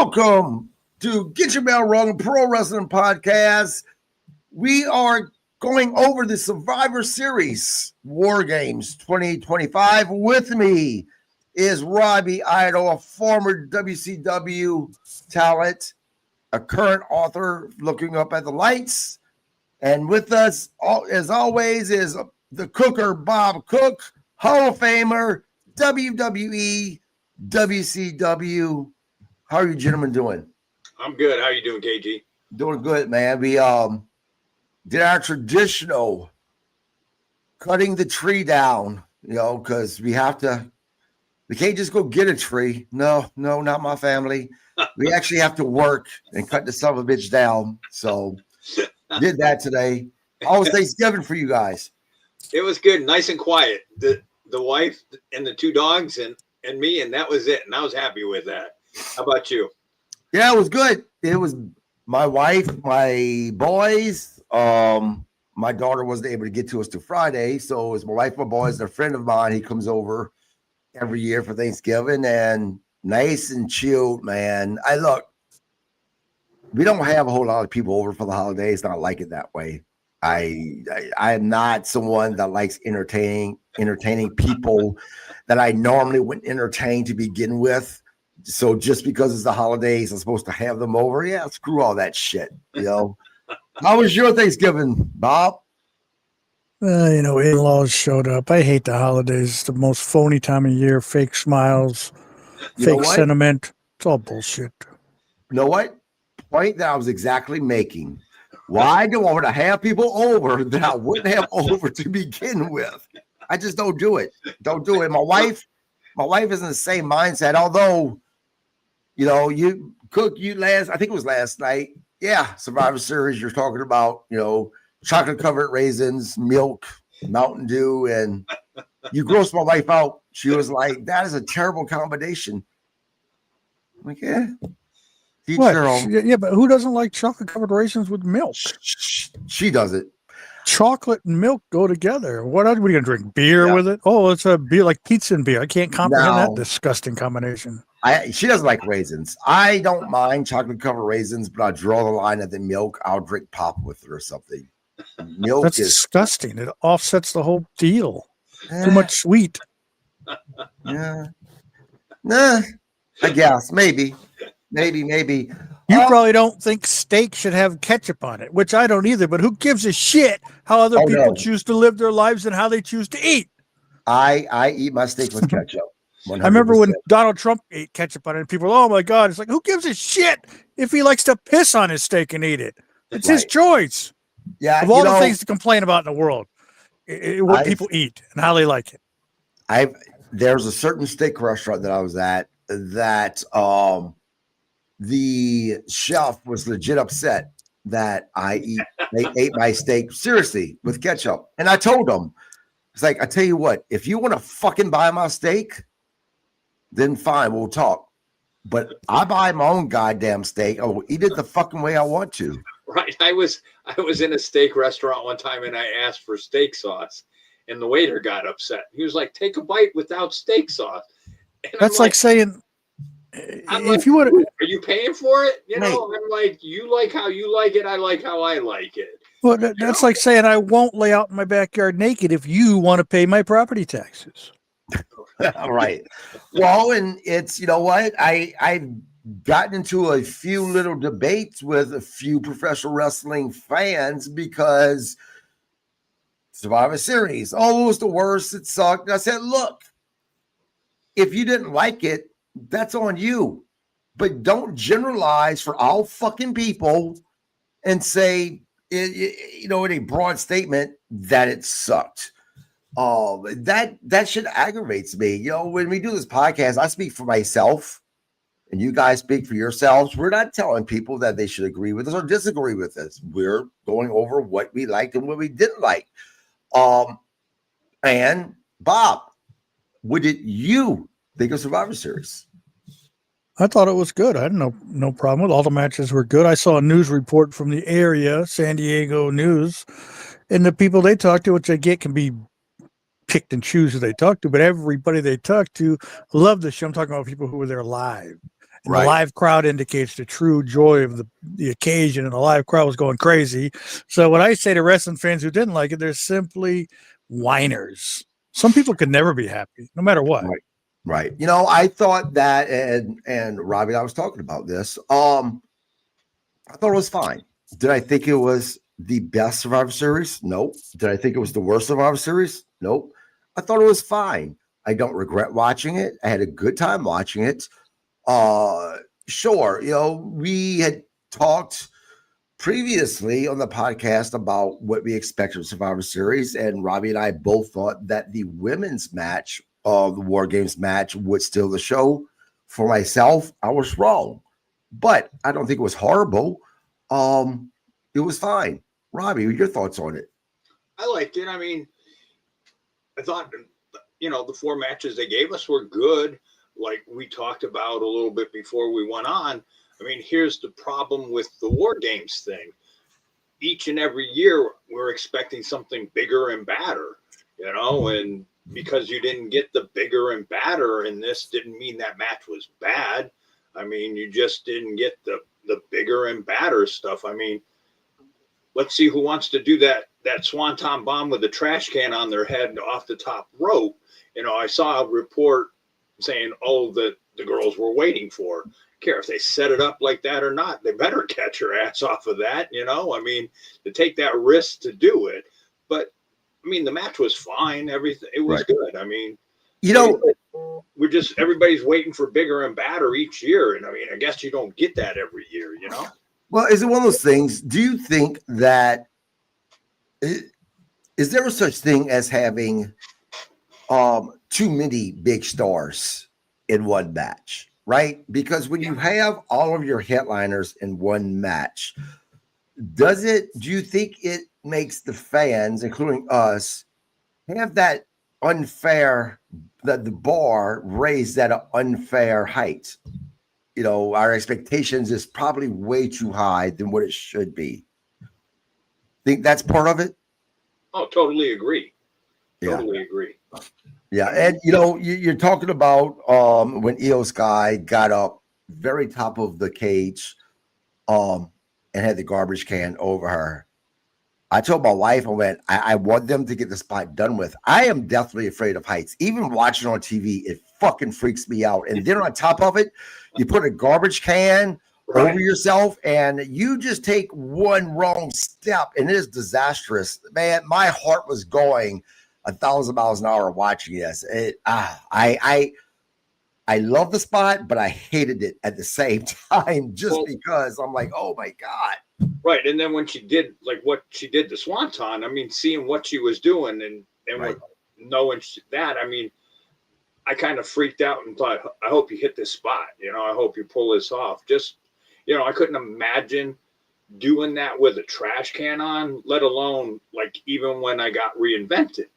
Welcome to Get Your Bell Rung Pro Wrestling Podcast. We are going over the Survivor Series WarGames 2025. With me is Robbie Idol, a former WCW talent, a current author looking up at the lights. And with us, as always, is the cooker, Bob Cook, Hall of Famer, WWE, WCW. How are you gentlemen doing? I'm good. How are you doing, KG? Doing good, man. We did our traditional cutting the tree down, because we can't just go get a tree. No, not my family. We actually have to work and cut the son of a bitch down. So did that today. How was Thanksgiving for you guys? It was good, nice and quiet. The wife and the two dogs and me, and that was it. And I was happy with that. How about you? Yeah, it was good. It was my wife, my boys. My daughter wasn't able to get to us till Friday, so it was my wife, my boys, and a friend of mine. He comes over every year for Thanksgiving, and nice and chilled, man. We don't have a whole lot of people over for the holidays. Not like it that way. I am not someone that likes entertaining people that I normally wouldn't entertain to begin with. So just because it's the holidays, I'm supposed to have them over. Yeah, screw all that shit. How was your Thanksgiving, Bob? In-laws showed up. I hate the holidays. It's the most phony time of year. Fake smiles, fake sentiment. It's all bullshit. You know what? Point that I was exactly making. Why do I want to have people over that I wouldn't have over to begin with? I just don't do it. Don't do it. My wife is in the same mindset. Although, you cook, I think it was last night. Yeah, Survivor Series. You're talking about, chocolate covered raisins, milk, Mountain Dew, and you grossed my wife out. She was like, "That is a terrible combination." I'm like, yeah. Yeah, but who doesn't like chocolate covered raisins with milk? She does it. Chocolate and milk go together. What are we gonna drink? Beer with it? Oh, it's a beer like pizza and beer. I can't comprehend that disgusting combination. She doesn't like raisins. I don't mind chocolate covered raisins, but I draw the line at the milk. I'll drink pop with it or something. Milk That's disgusting. It offsets the whole deal. Too much sweet. Yeah. Nah. I guess maybe. You probably don't think steak should have ketchup on it, which I don't either, but who gives a shit how other people choose to live their lives and how they choose to eat? I eat my steak with ketchup. 100%. I remember when Donald Trump ate ketchup on it, and people were, oh my God. It's like, who gives a shit if he likes to piss on his steak and eat it? It's his choice. Yeah. Of all the things to complain about in the world, what people eat and how they like it. There's a certain steak restaurant that I was at that the chef was legit upset that they ate my steak seriously with ketchup. And I told him, it's like, I tell you what, if you want to fucking buy my steak, then fine, we'll talk. But I buy my own goddamn steak. I will eat it the fucking way I want to. Right. I was in a steak restaurant one time and I asked for steak sauce and the waiter got upset. He was like, take a bite without steak sauce. And that's like saying, if you would, are you paying for it? I'm like, you like how you like it. I like how I like it. Well, that's like saying I won't lay out in my backyard naked if you want to pay my property taxes. Right. Well, and it's, I've gotten into a few little debates with a few professional wrestling fans because Survivor Series, it was the worst. It sucked. And I said, look, if you didn't like it, that's on you, but don't generalize for all fucking people and say, in a broad statement that it sucked. That shit aggravates me. When we do this podcast, I speak for myself and you guys speak for yourselves. We're not telling people that they should agree with us or disagree with us. We're going over what we liked and what we didn't like. And Bob, what did you think of Survivor Series? I thought it was good. I had no problem with it. All the matches were good. I saw a news report from the area, San Diego News, and the people they talked to, which I get can be picked and choose who they talk to, but everybody they talked to loved the show. I'm talking about people who were there live. And Right. the live crowd indicates the true joy of the occasion, and the live crowd was going crazy. So what I say to wrestling fans who didn't like it, they're simply whiners. Some people could never be happy, no matter what. Right. Right. You know, I thought that, and Robbie and I was talking about this. I thought it was fine. Did I think it was the best Survivor Series? Nope. Did I think it was the worst Survivor Series? Nope. I thought it was fine. I don't regret watching it. I had a good time watching it. Sure, you know, we had talked previously on the podcast about what we expected of Survivor Series, and Robbie and I both thought that the women's match, the WarGames match, would steal the show. For myself, I was wrong, but I don't think it was horrible. It was fine. Robbie, your thoughts on it? I liked it. I mean, I thought, you know, the 4 matches they gave us were good. Like we talked about a little bit before we went on. I mean, here's the problem with the WarGames thing. Each and every year, we're expecting something bigger and badder, you know, and because you didn't get the bigger and badder in this didn't mean that match was bad. I mean, you just didn't get the bigger and badder stuff. I mean, let's see who wants to do that swanton bomb with a trash can on their head off the top rope. You know, I saw a report saying, oh, the girls were waiting for. Care if they set it up like that or not, they better catch her ass off of that, you know. I mean, to take that risk to do it. But I mean, the match was fine. Everything, it was good. I mean, you know, we're just, everybody's waiting for bigger and badder each year. And I mean, I guess you don't get that every year, you know. Well, is it one of those things? Do you think that is there a such thing as having too many big stars in one match? Right? Because when you have all of your headliners in one match, do you think it makes the fans, including us, have that unfair, that the bar raised at an unfair height? You know, our expectations is probably way too high than what it should be. Think that's part of it? Oh, totally agree. Yeah. Totally agree. Yeah, and you know, you're talking about when Io Sky got up very top of the cage, and had the garbage can over her. I told my wife, I went, I want them to get the spot done with. I am definitely afraid of heights. Even watching on TV, it fucking freaks me out. And then on top of it, you put a garbage can over yourself, and you just take one wrong step, and it is disastrous. Man, my heart was going 1,000 miles an hour watching this. I love the spot, but I hated it at the same time because I'm like, oh my God. Right. And then when she did like what she did to Swanton, I mean, seeing what she was doing and knowing that, I mean, I kind of freaked out and thought, I hope you hit this spot. You know, I hope you pull this off. Just, you know, I couldn't imagine doing that with a trash can on, let alone like even when I got reinvented.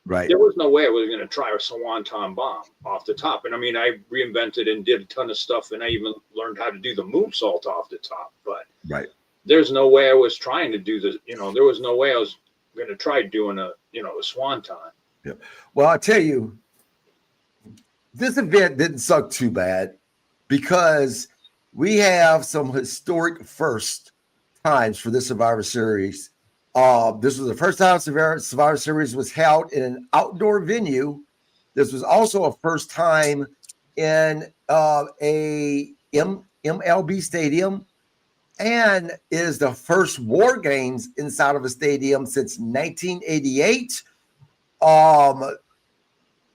Right. There was no way I was going to try a swanton bomb off the top. And I mean, I reinvented and did a ton of stuff, and I even learned how to do the moonsault off the top. But there's no way I was trying to do this. You know, there was no way I was going to try doing a swanton. Yeah. Well, I'll tell you, this event didn't suck too bad because we have some historic first times for this Survivor Series. This was the first time Survivor Series was held in an outdoor venue. This was also a first time in a MLB stadium, and is the first WarGames inside of a stadium since 1988. The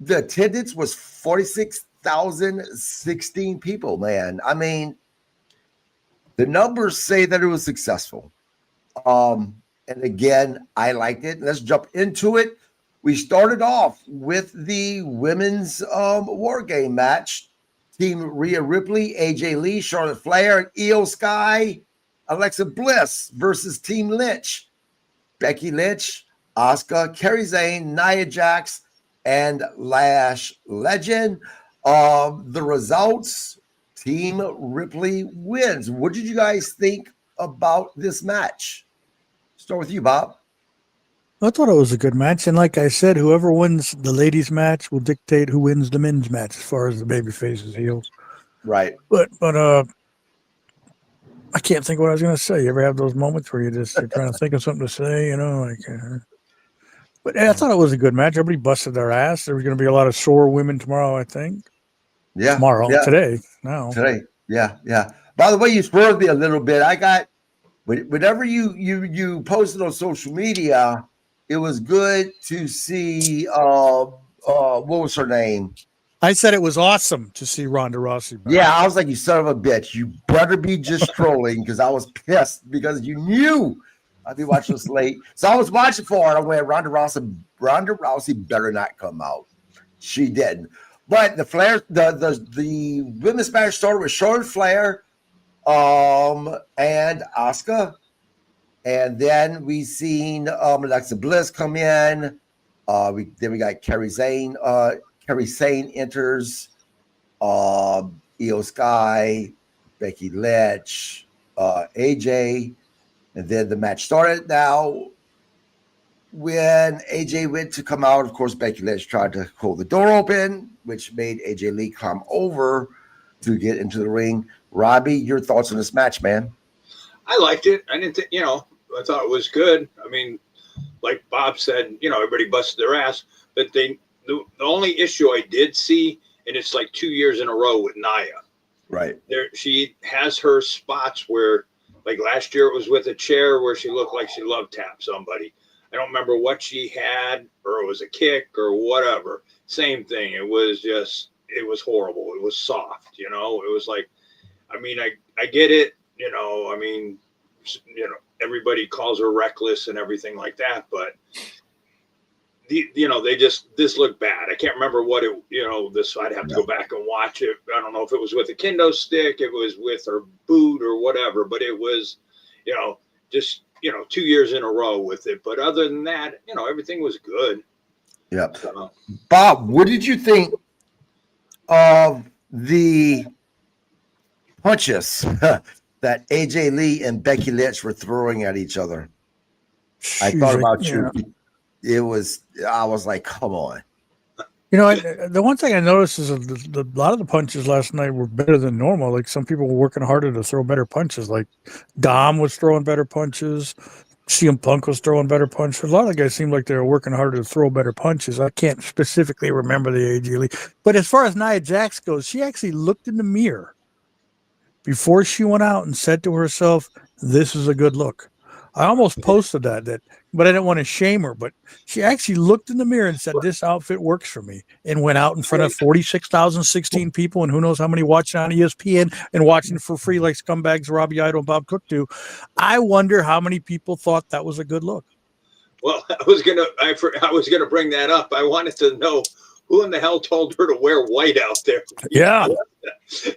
attendance was 46,016 people, man. I mean, the numbers say that it was successful. And again, I liked it. Let's jump into it. We started off with the women's war game match. Team Rhea Ripley, AJ Lee, Charlotte Flair, and Io Sky, Alexa Bliss versus Team Lynch. Becky Lynch, Asuka, Kairi Sane, Nia Jax, and Lash Legend. The results, Team Ripley wins. What did you guys think about this match? Start with you, Bob. I thought it was a good match, and like I said, whoever wins the ladies' match will dictate who wins the men's match as far as the baby faces heels. Right. But I can't think what I was going to say. You ever have those moments where you're trying to think of something to say, But I thought it was a good match. Everybody busted their ass. There was going to be a lot of sore women tomorrow, I think. Yeah. Today, now. Today. Yeah. Yeah. By the way, you swerved me a little bit. I got whenever you posted on social media, it was good to see what was her name? I said it was awesome to see Ronda Rousey back. Yeah, I was like, you son of a bitch. You better be just trolling because I was pissed because you knew I'd be watching this late. So I was watching for it. I went, Ronda Rousey better not come out. She didn't. But the women's match started with Charlotte Flair and Asuka. And then we seen Alexa Bliss come in. We got Kerry Zane. Kerry Sane enters. Io Sky, Becky Lynch, AJ, and then the match started. Now, when AJ went to come out, of course, Becky Lynch tried to hold the door open, which made AJ Lee climb over to get into the ring. Robbie, your thoughts on this match, man? I liked it. I didn't think, I thought it was good. I mean, like Bob said, everybody busted their ass, but the only issue I did see, and it's like 2 years in a row with Nia. Right. She has her spots where, like last year, it was with a chair where she looked like she love tapped somebody. I don't remember what she had, or it was a kick or whatever. Same thing. It was horrible. It was soft, It was like, I get it, everybody calls her reckless and everything like that, but this looked bad. I can't remember what it, I'd have to go back and watch it. I don't know if it was with a kendo stick, it was with her boot or whatever, but it was, just, 2 years in a row with it. But other than that, everything was good. Yeah. So. Bob, what did you think of the punches that AJ Lee and Becky Lynch were throwing at each other? I thought about you. I was like, come on. The one thing I noticed is a lot of the punches last night were better than normal. Like some people were working harder to throw better punches. Like Dom was throwing better punches. CM Punk was throwing better punches. A lot of the guys seemed like they were working harder to throw better punches. I can't specifically remember the AJ Lee. But as far as Nia Jax goes, she actually looked in the mirror before she went out and said to herself, "This is a good look." I almost posted that, but I didn't want to shame her. But she actually looked in the mirror and said, "This outfit works for me," and went out in front of 46,016 people, and who knows how many watching on ESPN and watching for free like scumbags Robbie Idol and Bob Cook do. I wonder how many people thought that was a good look. Well, I was gonna bring that up. I wanted to know who in the hell told her to wear white out there. Yeah,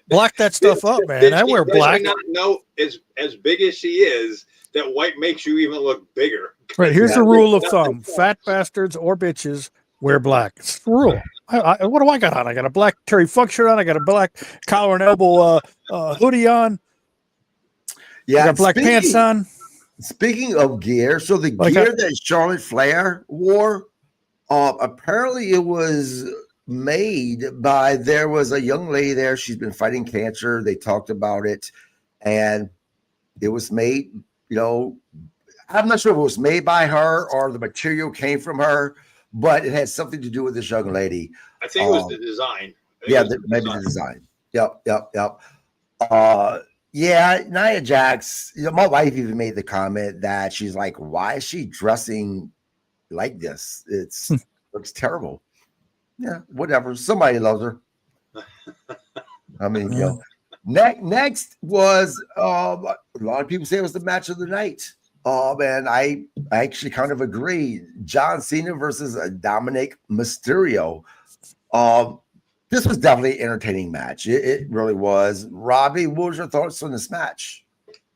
block that stuff up, man. I wear black. Does she not know as big as she is that white makes you even look bigger? Right, here's the rule of thumb: fat bastards or bitches wear black. It's the rule. What do I got on? I got a black Terry Funk shirt on. I got a black collar and elbow hoodie on. Yeah, I got black pants on. Speaking of gear, so the gear that Charlotte Flair wore, apparently it was made by, there was a young lady there. She's been fighting cancer. They talked about it, and it was made, I'm not sure if it was made by her or the material came from her, but it had something to do with this young lady. I think it was the design. Maybe the design. Yep. Yeah, Nia Jax, my wife even made the comment that she's like, why is she dressing like this? It's looks terrible. Yeah, whatever. Somebody loves her. I mean, next was a lot of people say it was the match of the night. And I actually kind of agree. John Cena versus Dominic Mysterio. This was definitely an entertaining match. It really was. Robbie, what was your thoughts on this match?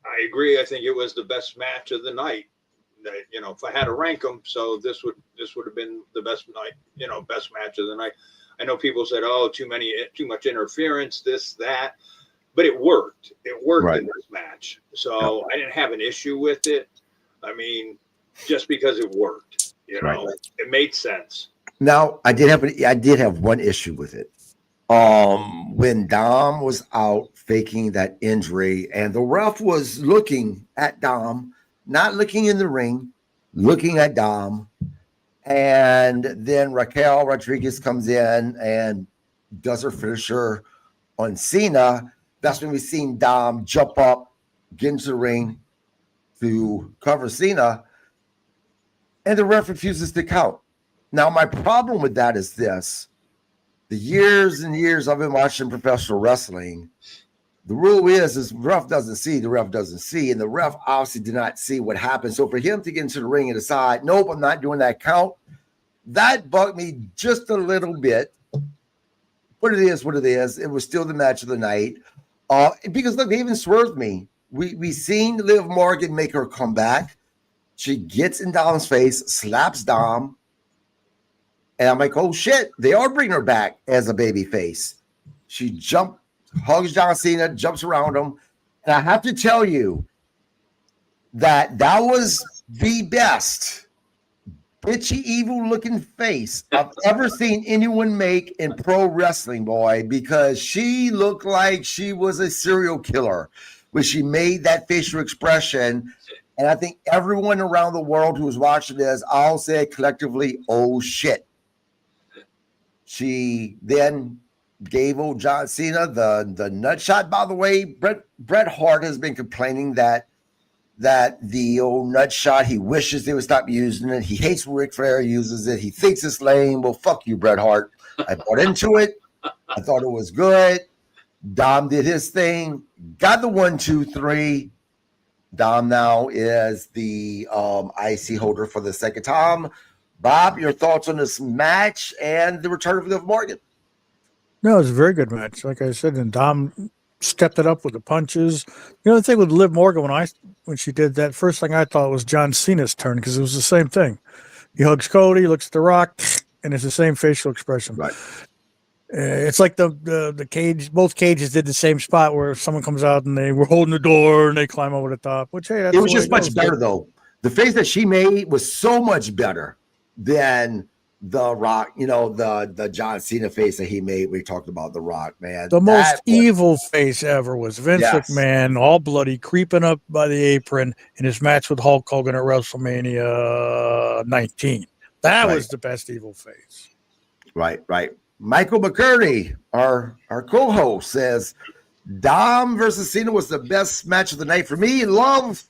I agree. I think it was the best match of the night. If I had to rank them, so this would have been the best night. Best match of the night. I know people said, "Oh, too much interference, this, that," but it worked. It worked in this match, so I didn't have an issue with it. I mean, just because it worked, it made sense. Now, I did have one issue with it. When when Dom was out faking that injury, and the ref was looking at Dom, not looking in the ring, looking at Dom. And then Raquel Rodriguez comes in and does her finisher on Cena. That's when we seen Dom jump up, get into the ring to cover Cena, and the ref refuses to count. Now, my problem with that is this. The years and years I've been watching professional wrestling, the rule is the ref doesn't see, the ref doesn't see, and the ref obviously did not see what happened. So for him to get into the ring and decide, nope, I'm not doing that count, that bugged me just a little bit. But it is what it is. It was still the match of the night. Because look, they even swerved me. We seen Liv Morgan make her come back. She gets in Dom's face, slaps Dom. And I'm like, oh shit, they are bringing her back as a baby face. She hugs John Cena, jumps around him. And I have to tell you that was the best bitchy, evil looking face I've ever seen anyone make in pro wrestling, boy, because she looked like she was a serial killer when she made that facial expression. And I think everyone around the world who was watching this all said collectively, oh shit. She then gave old John Cena the nut shot. By the way, Bret Hart has been complaining that the old nut shot, he wishes they would stop using it. He hates when Ric Flair uses it. He thinks it's lame. Well, fuck you, Bret Hart. I bought into it. I thought it was good. Dom did his thing. Got the 1, 2, 3. Dom now is the IC holder for the second time. Bob, your thoughts on this match and the return of Liv Morgan? No, it was a very good match. Like I said, and Dom stepped it up with the punches. The other thing with Liv Morgan, when she did that, first thing I thought was John Cena's turn, because it was the same thing. He hugs Cody, looks at The Rock, and it's the same facial expression. Right. It's like the cage. Both cages did the same spot where someone comes out and they were holding the door and they climb over the top. Which that's it was just much better though. The face that she made was so much better than The Rock. You know, the John Cena face that he made. We talked about The Rock, man. The most evil face ever was Vince McMahon, all bloody, creeping up by the apron in his match with Hulk Hogan at WrestleMania 19. That was the best evil face. Right. Michael McCurdy, our co-host, says Dom versus Cena was the best match of the night for me. Liv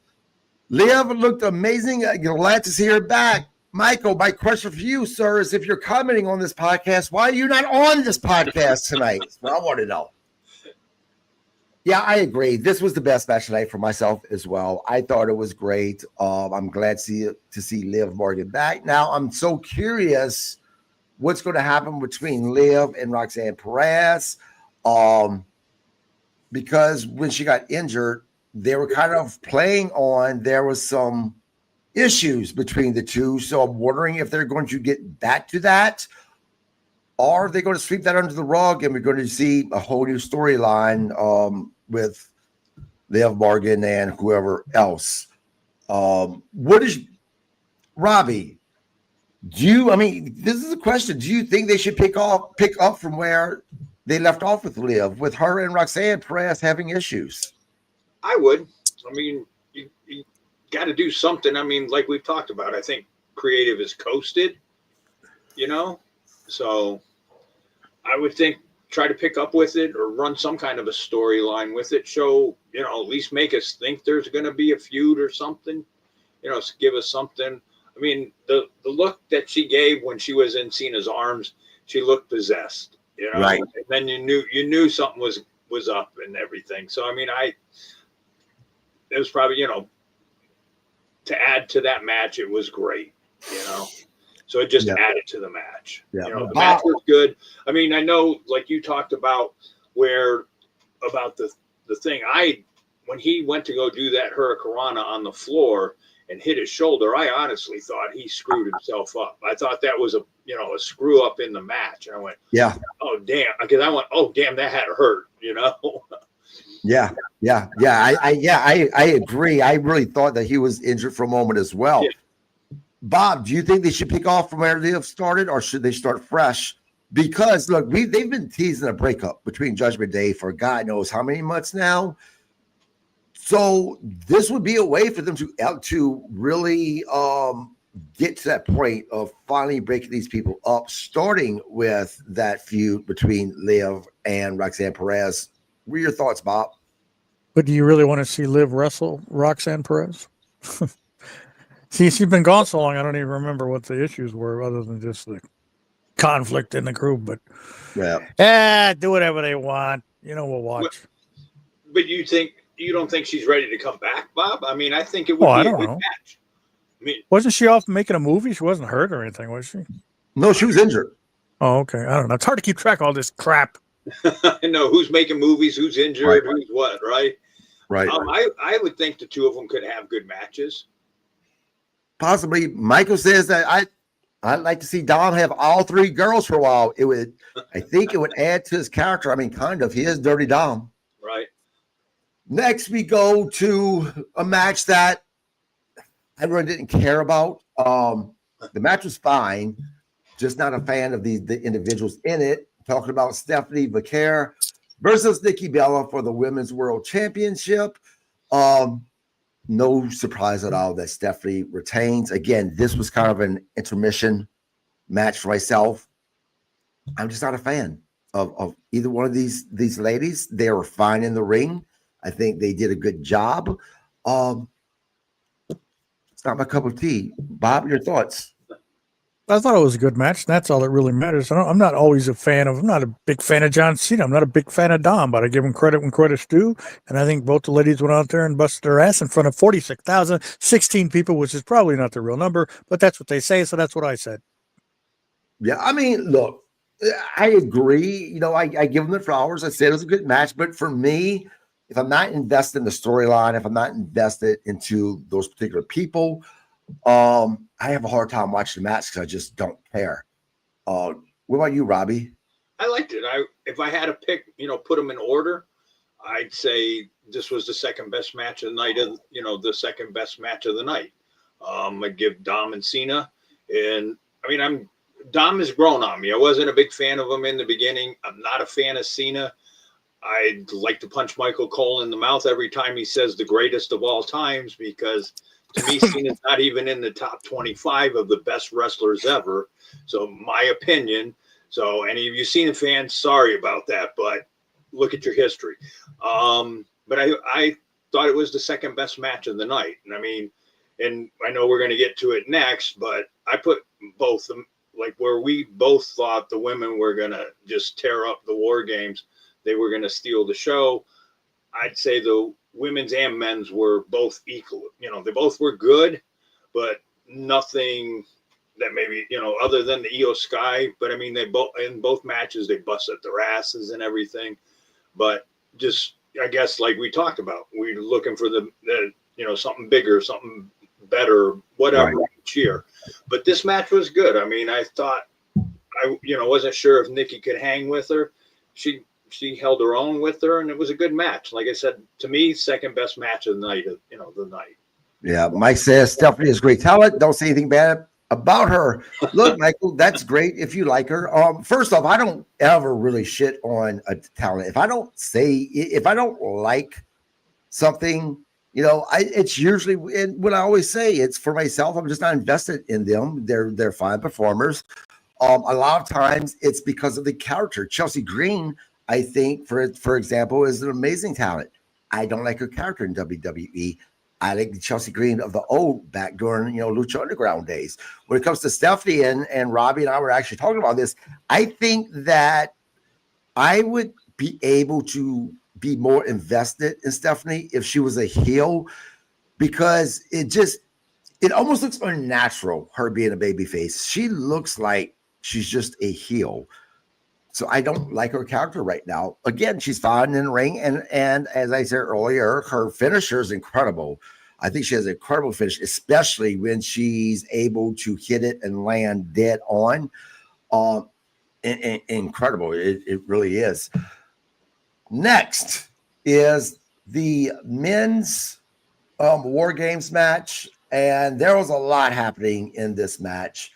looked amazing. Glad to see her back. Michael, my question for you, sir, is if you're commenting on this podcast, why are you not on this podcast tonight? That's what I want to know. Yeah, I agree. This was the best match tonight for myself as well. I thought it was great. I'm glad to see Liv Morgan back. Now, I'm so curious what's going to happen between Liv and Roxanne Perez, because when she got injured, they were kind of playing on there was some issues between the two. So I'm wondering if they're going to get back to that, or are they going to sweep that under the rug and we're going to see a whole new storyline with Liv Morgan and whoever else. What is Robbie? This is a question. Do you think they should pick up from where they left off with Liv, with her and Roxanne Perez having issues? I would. You got to do something. Like we've talked about, I think creative is coasted, so I would think try to pick up with it or run some kind of a storyline with it. Show, at least make us think there's going to be a feud or something, give us something. The look that she gave when she was in Cena's arms, she looked possessed, right. And then you knew something was up and everything. So, it was probably, to add to that match, it was great, so it just added to the match. Yeah. The match was good. I know, like you talked about about the thing, when he went to go do that Hurricanrana on the floor and hit his shoulder, I honestly thought he screwed himself up. I thought that was a screw up in the match. And I went, oh damn, because I went, oh damn, that had to hurt, Yeah. I agree. I really thought that he was injured for a moment as well. Yeah. Bob, do you think they should pick off from where they have started, or should they start fresh Because look, they've been teasing a breakup between Judgment Day for God knows how many months now. So this would be a way for them to really get to that point of finally breaking these people up, starting with that feud between Liv and Roxanne Perez. What are your thoughts, Bob? But do you really want to see Liv wrestle Roxanne Perez? See, she's been gone so long, I don't even remember what the issues were other than just the conflict in the group. But do whatever they want. We'll watch. But you don't think she's ready to come back, Bob? I mean, I think it would be a good match. I mean, wasn't she off making a movie? She wasn't hurt or anything, was she? No, she was injured. Oh, okay. I don't know. It's hard to keep track of all this crap. I know who's making movies, who's injured, who's what, right? Right. I would think the two of them could have good matches. Possibly. Michael says that I'd like to see Dom have all three girls for a while. I think it would add to his character. I mean, kind of. He is Dirty Dom. Right. Next, we go to a match that I really didn't care about. The match was fine, just not a fan of the individuals in it. Talking about Stephanie Vaquer versus Nikki Bella for the Women's World Championship. No surprise at all that Stephanie retains. Again, this was kind of an intermission match for myself. I'm just not a fan of either one of these ladies. They were fine in the ring. I think they did a good job. It's not my cup of tea. Bob, your thoughts? I thought it was a good match. That's all that really matters. I'm not always I'm not a big fan of John Cena. I'm not a big fan of Dom, but I give him credit when credit's due. And I think both the ladies went out there and busted their ass in front of 46,000, 16 people, which is probably not the real number, but that's what they say. So that's what I said. Yeah. I mean, look, I agree. I give them the flowers. I said it was a good match, but for me, if I'm not invested in the storyline, if I'm not invested into those particular people, I have a hard time watching the match because I just don't care. What about you, Robbie? I liked it. If I had to pick, put them in order, I'd say this was the second best match of the night. The second best match of the night. I'd give Dom and Cena, and I mean, Dom has grown on me. I wasn't a big fan of him in the beginning. I'm not a fan of Cena. I'd like to punch Michael Cole in the mouth every time he says the greatest of all times, because to me, Cena's not even in the top 25 of the best wrestlers ever. So my opinion. So any of you Cena fans, sorry about that, but look at your history. But I thought it was the second best match of the night. And I mean, and I know we're going to get to it next, but I put both them like where we both thought the women were going to just tear up the WarGames. They were going to steal the show. I'd say the women's and men's were both equal. They both were good, but nothing that maybe, other than the Io Sky. But I mean, they both, in both matches, they busted their asses and everything. But just, I guess, like we talked about, we're looking for the something bigger, something better, whatever each year. But this match was good. I mean, I thought, I wasn't sure if Nikki could hang with her. She held her own with her, and it was a good match. Like I said, to me, second best match of the night. The night. Yeah, Mike says Stephanie is great talent. Don't say anything bad about her. Look, Michael, that's great if you like her. First off, I don't ever really shit on a talent. If I don't like something, it's usually, and what I always say, it's for myself. I'm just not invested in them. They're fine performers. A lot of times it's because of the character. Chelsea Green, I think, for example, is an amazing talent. I don't like her character in WWE. I like the Chelsea Green of the old back during, Lucha Underground days. When it comes to Stephanie and Robbie and I were actually talking about this, I think that I would be able to be more invested in Stephanie if she was a heel, because it almost looks unnatural, her being a babyface. She looks like she's just a heel. So I don't like her character right now. Again, she's fine in the ring. And as I said earlier, her finisher is incredible. I think she has an incredible finish, especially when she's able to hit it and land dead on. Incredible. It really is. Next is the men's WarGames match. And there was a lot happening in this match.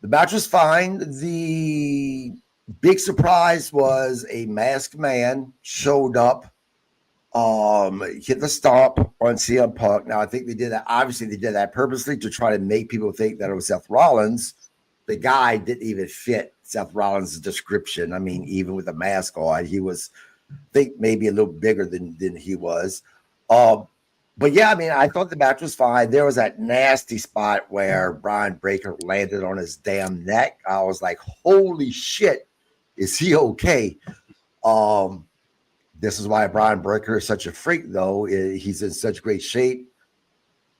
The match was fine. The big surprise was a masked man showed up, hit the stomp on CM Punk. Now, I think they did that. Obviously, they did that purposely to try to make people think that it was Seth Rollins. The guy didn't even fit Seth Rollins' description. I mean, even with a mask on, he was, I think, maybe a little bigger than he was. But yeah, I mean, I thought the match was fine. There was that nasty spot where Brian Breaker landed on his damn neck. I was like, holy shit, is he okay? This is why Brian Breaker is such a freak, though. He's in such great shape.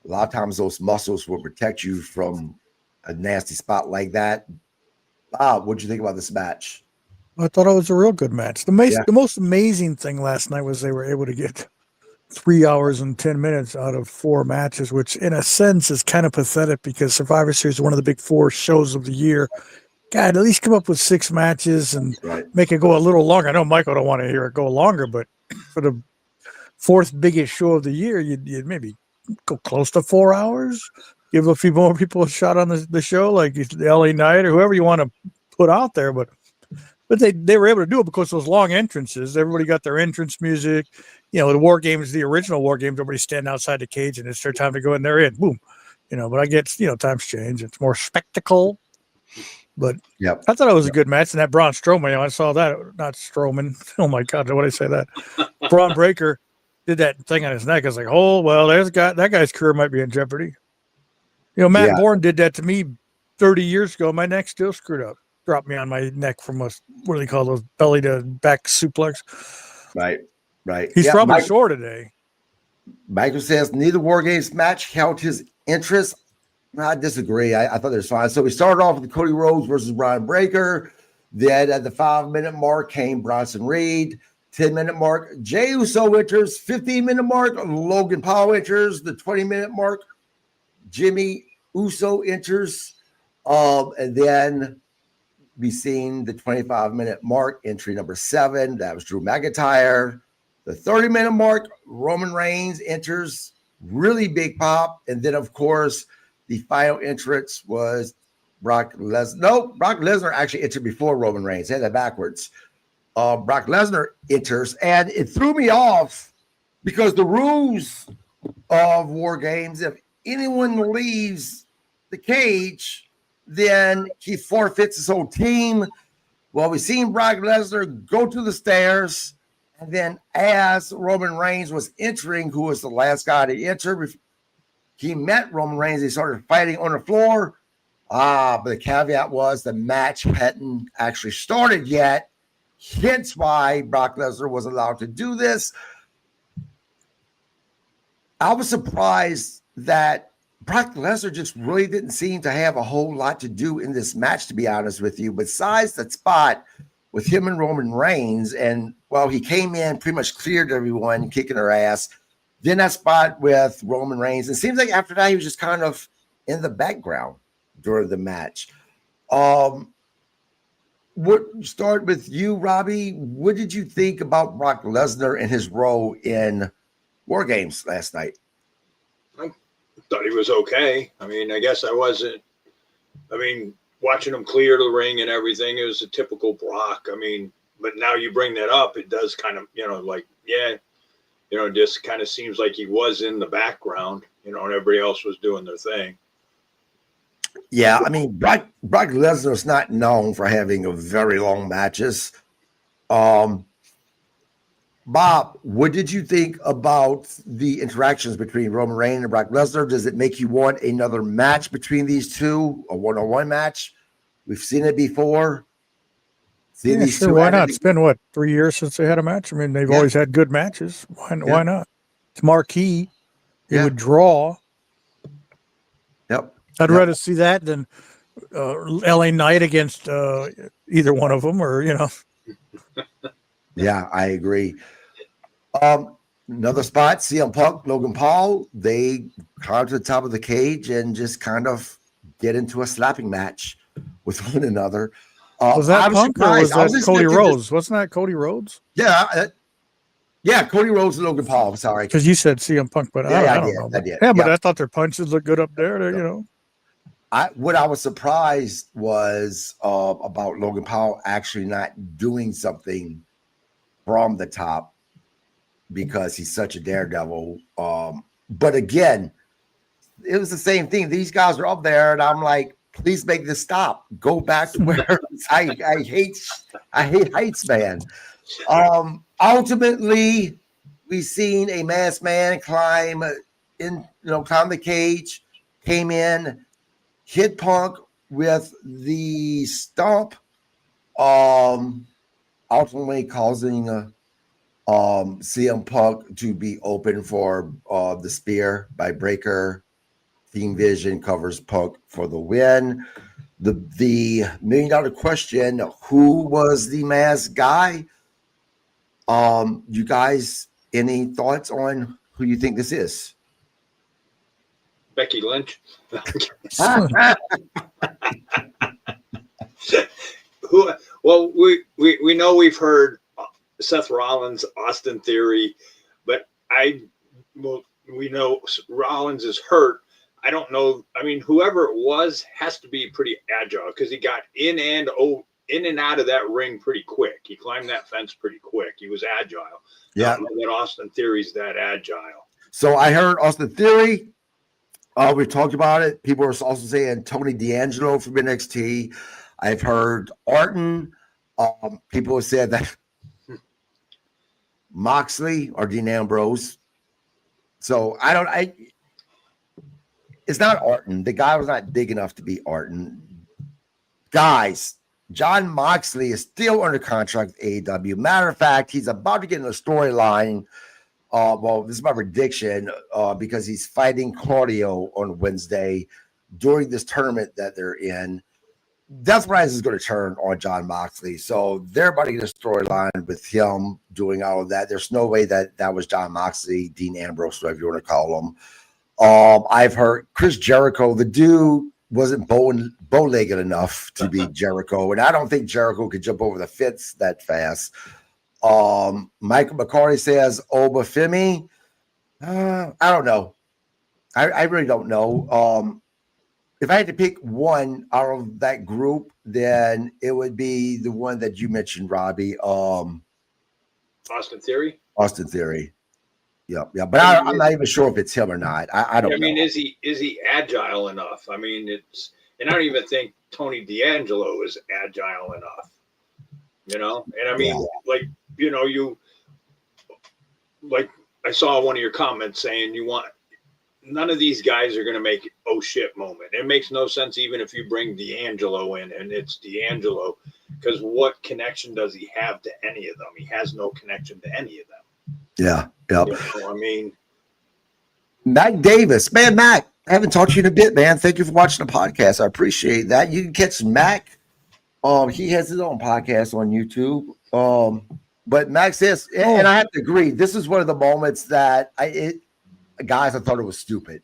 A lot of times those muscles will protect you from a nasty spot like that. What'd you think about this match? I thought it was a real good match. The most amazing thing last night was they were able to get 3 hours and 10 minutes out of 4 matches, which in a sense is kind of pathetic because Survivor Series is one of the big 4 shows of the year. God, at least come up with 6 matches and make it go a little longer. I know Michael don't want to hear it go longer, but for the 4th biggest show of the year, you'd maybe go close to 4 hours. Give a few more people a shot on the show, like the LA Knight or whoever you want to put out there. But they were able to do it because those long entrances, everybody got their entrance music. The WarGames, the original WarGames, everybody's standing outside the cage and it's their time to go in. They're in, boom. But I get, times change. It's more spectacle. But I thought it was a good match. And that Braun Strowman, I saw that, not Strowman. Oh my God, what did I say that? Braun Breaker did that thing on his neck. I was like, oh, well, that guy's career might be in jeopardy. Matt Bourne did that to me 30 years ago. My neck's still screwed up. Dropped me on my neck from what do they call those, belly to back suplex? Right. He's probably sore today. Michael says neither WarGames match held his interest. I disagree. I thought it was fine. So we started off with Cody Rhodes versus Brian Breaker. Then at the 5-minute mark came Bronson Reed. 10-minute mark, Jey Uso enters. 15-minute mark, Logan Paul enters. The 20-minute mark, Jimmy Uso enters. And then we seen the 25-minute mark, entry number 7. That was Drew McIntyre. The 30-minute mark, Roman Reigns enters. Really big pop. And then, of course, the final entrance was Brock Lesnar. No, Brock Lesnar actually entered before Roman Reigns. Had that backwards. Brock Lesnar enters, and it threw me off because the rules of WarGames, if anyone leaves the cage, then he forfeits his whole team. Well, we've seen Brock Lesnar go to the stairs, and then as Roman Reigns was entering, who was the last guy to enter, he met Roman Reigns. They started fighting on the floor. But the caveat was the match hadn't actually started yet. Hence why Brock Lesnar was allowed to do this. I was surprised that Brock Lesnar just really didn't seem to have a whole lot to do in this match, to be honest with you, besides that spot with him and Roman Reigns. And while he came in, pretty much cleared everyone, kicking their ass. Then that spot with Roman Reigns. It seems like after that, he was just kind of in the background during the match. What start with you, Robbie? What did you think about Brock Lesnar and his role in WarGames last night? I thought he was okay. I mean, I guess I wasn't. I mean, watching him clear the ring and everything, it was a typical Brock. I mean, but now you bring that up, it does kind of, just kind of seems like he was in the background, and everybody else was doing their thing. Yeah, I mean, Brock Lesnar is not known for having a very long matches. Bob, what did you think about the interactions between Roman Reigns and Brock Lesnar? Does it make you want another match between these two, a one-on-one match? We've seen it before. Sure, why not? It's been, 3 years since they had a match? I mean, they've always had good matches. Why not? It's marquee. It would draw. Yep. I'd rather see that than LA Knight against either one of them, or. Yeah, I agree. Another spot, CM Punk, Logan Paul, they climb to the top of the cage and just kind of get into a slapping match with one another. Was that Punk or was that Cody Rhodes? Wasn't that Cody Rhodes? Yeah. Cody Rhodes and Logan Paul. I'm sorry. Because you said CM Punk, but I don't know. I did. Yeah, but I thought their punches looked good up there. what I was surprised was about Logan Paul actually not doing something from the top because he's such a daredevil. But again, it was the same thing. These guys are up there, and I'm like, please make this stop. Go back to where I hate heights, man. Ultimately, we've seen a masked man climb the cage, came in, hit Punk with the stomp, ultimately causing CM Punk to be open for the spear by Breaker. Team Vision covers Punk for the win. The $1 million question: who was the masked guy? You guys, any thoughts on who you think this is? Becky Lynch. Well, we know we've heard Seth Rollins, Austin Theory, but we know Rollins is hurt. I don't know. I mean, whoever it was has to be pretty agile because he got in and out of that ring pretty quick. He climbed that fence pretty quick. He was agile. Yeah. I don't know that Austin Theory's that agile. So I heard Austin Theory. We talked about it. People are also saying Tony D'Angelo from NXT. I've heard Orton. People have said that Moxley or Dean Ambrose. So it's not Orton. The guy was not big enough to be Orton. Guys, Jon Moxley is still under contract with AEW. Matter of fact, he's about to get in a storyline. Well, this is my prediction because he's fighting Claudio on Wednesday during this tournament that they're in. Death Rise is going to turn on Jon Moxley. So they're about to get a storyline with him doing all of that. There's no way that was Jon Moxley, Dean Ambrose, whatever you want to call him. I've heard Chris Jericho, the dude wasn't bow-legged enough to be Jericho, and I don't think Jericho could jump over the fence that fast. Michael McCarty says Obafemi. I don't know. I really don't know. If I had to pick one out of that group, then it would be the one that you mentioned, Robbie. Austin Theory. Austin Theory. Yeah. But I'm not even sure if it's him or not. I don't know. I mean, is he agile enough? I mean, and I don't even think Tony D'Angelo is agile enough. And I mean, I saw one of your comments saying none of these guys are going to make oh shit moment. It makes no sense even if you bring D'Angelo in and it's D'Angelo, because what connection does he have to any of them? He has no connection to any of them. Yeah. I mean, Mac Davis, man, Mac, I haven't talked to you in a bit, man. Thank you for watching the podcast. I appreciate that. You can catch Mac. He has his own podcast on YouTube. But Mac says, and I have to agree, this is one of the moments that guys, I thought it was stupid.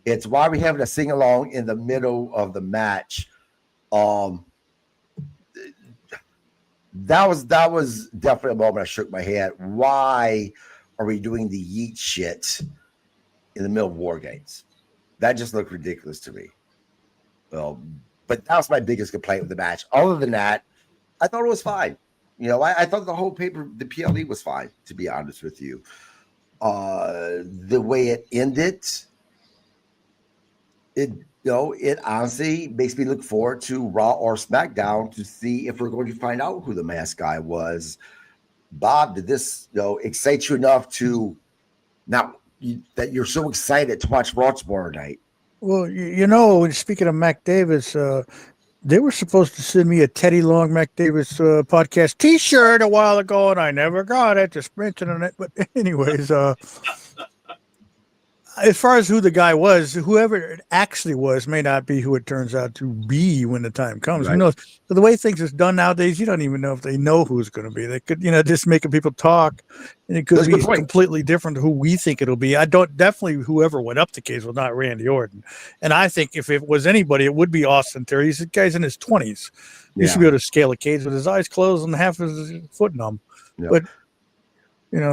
It's why we having a sing along in the middle of the match. That was definitely a moment I shook my head. Why are we doing the yeet shit in the middle of WarGames? That just looked ridiculous to me. But that was my biggest complaint with the match. Other than that, I thought it was fine. I thought the whole the PLE was fine, to be honest with you. The way it ended, it honestly makes me look forward to Raw or SmackDown to see if we're going to find out who the masked guy was. Bob, did this excite you enough to that you're so excited to watch Raw tomorrow night? Well, speaking of Mac Davis, they were supposed to send me a Teddy Long Mac Davis podcast T-shirt a while ago, and I never got it. Just mentioning it, but anyways, as far as who the guy was, whoever it actually was may not be who it turns out to be when the time comes. Right. Who knows? But the way things is done nowadays, you don't even know if they know who's going to be. They could, just making people talk, and it could be completely different to who we think it'll be. Definitely whoever went up the case was not Randy Orton. And I think if it was anybody, it would be Austin Theory. He's a guy's in his 20s. He should be able to scale a cage with his eyes closed and half his foot numb. Yeah. But,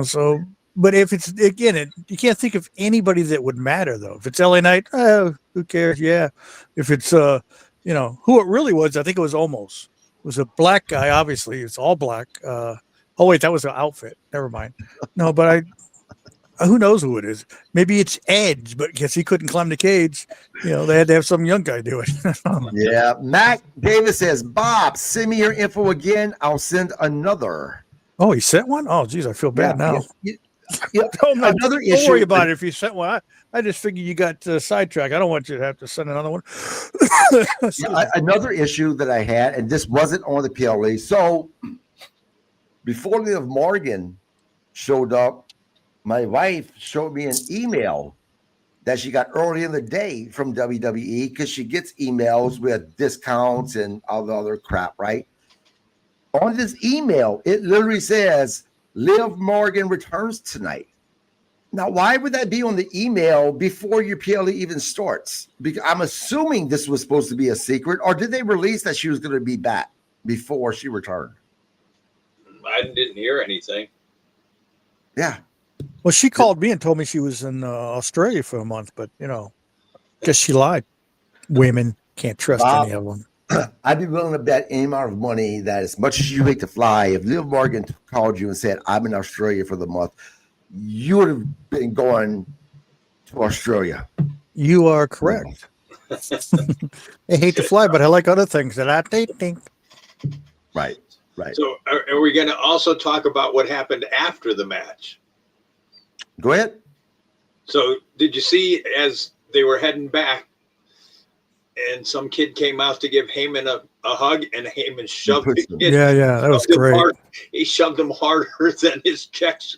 so But if it's again, you can't think of anybody that would matter though. If it's LA Knight, who cares? Yeah. If it's who it really was, I think it was Omos. It was a black guy. Obviously, it's all black. Oh wait, that was an outfit. Never mind. No, but who knows who it is? Maybe it's Edge, but because he couldn't climb the cage, they had to have some young guy do it. Yeah. Mac Davis says, Bob, send me your info again. I'll send another. Oh, he sent one? Oh, geez, I feel bad now. Yeah. Another issue. Don't worry about it if you sent one. I just figured you got sidetracked. I don't want you to have to send another one. Another issue that I had, and this wasn't on the PLE. So before Liv Morgan showed up, my wife showed me an email that she got early in the day from WWE because she gets emails with discounts and all the other crap, right? On this email, it literally says, Liv Morgan returns tonight. Now, why would that be on the email before your PLE even starts? Because I'm assuming this was supposed to be a secret, or did they release that she was going to be back before she returned? I didn't hear anything. Yeah. Well, she called me and told me she was in Australia for a month, but guess she lied. Women can't trust any of them. I'd be willing to bet any amount of money that as much as you hate to fly, if Liv Morgan called you and said, I'm in Australia for the month, you would have been going to Australia. You are correct. I hate to fly, but I like other things that I think. Right. So are we going to also talk about what happened after the match? Go ahead. So did you see as they were heading back and some kid came out to give Heyman a hug and Heyman shoved him? Yeah, that was great. He shoved him harder than his checks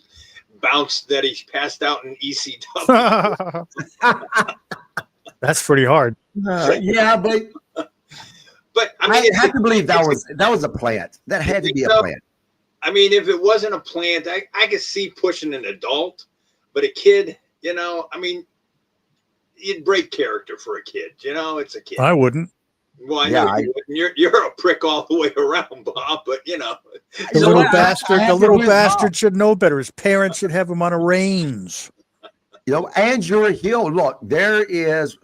bounced that he passed out in ECW. That's pretty hard. Yeah, but I mean, I have to believe that was a plant. That had to be a plant. I mean, if it wasn't a plant, I could see pushing an adult, but a kid, I mean, you'd break character for a kid. It's a kid. I wouldn't. Well, I know you wouldn't. You're a prick all the way around, Bob. But the little bastard should know better. His parents should have him on a reins. And you're a heel. Look, there is.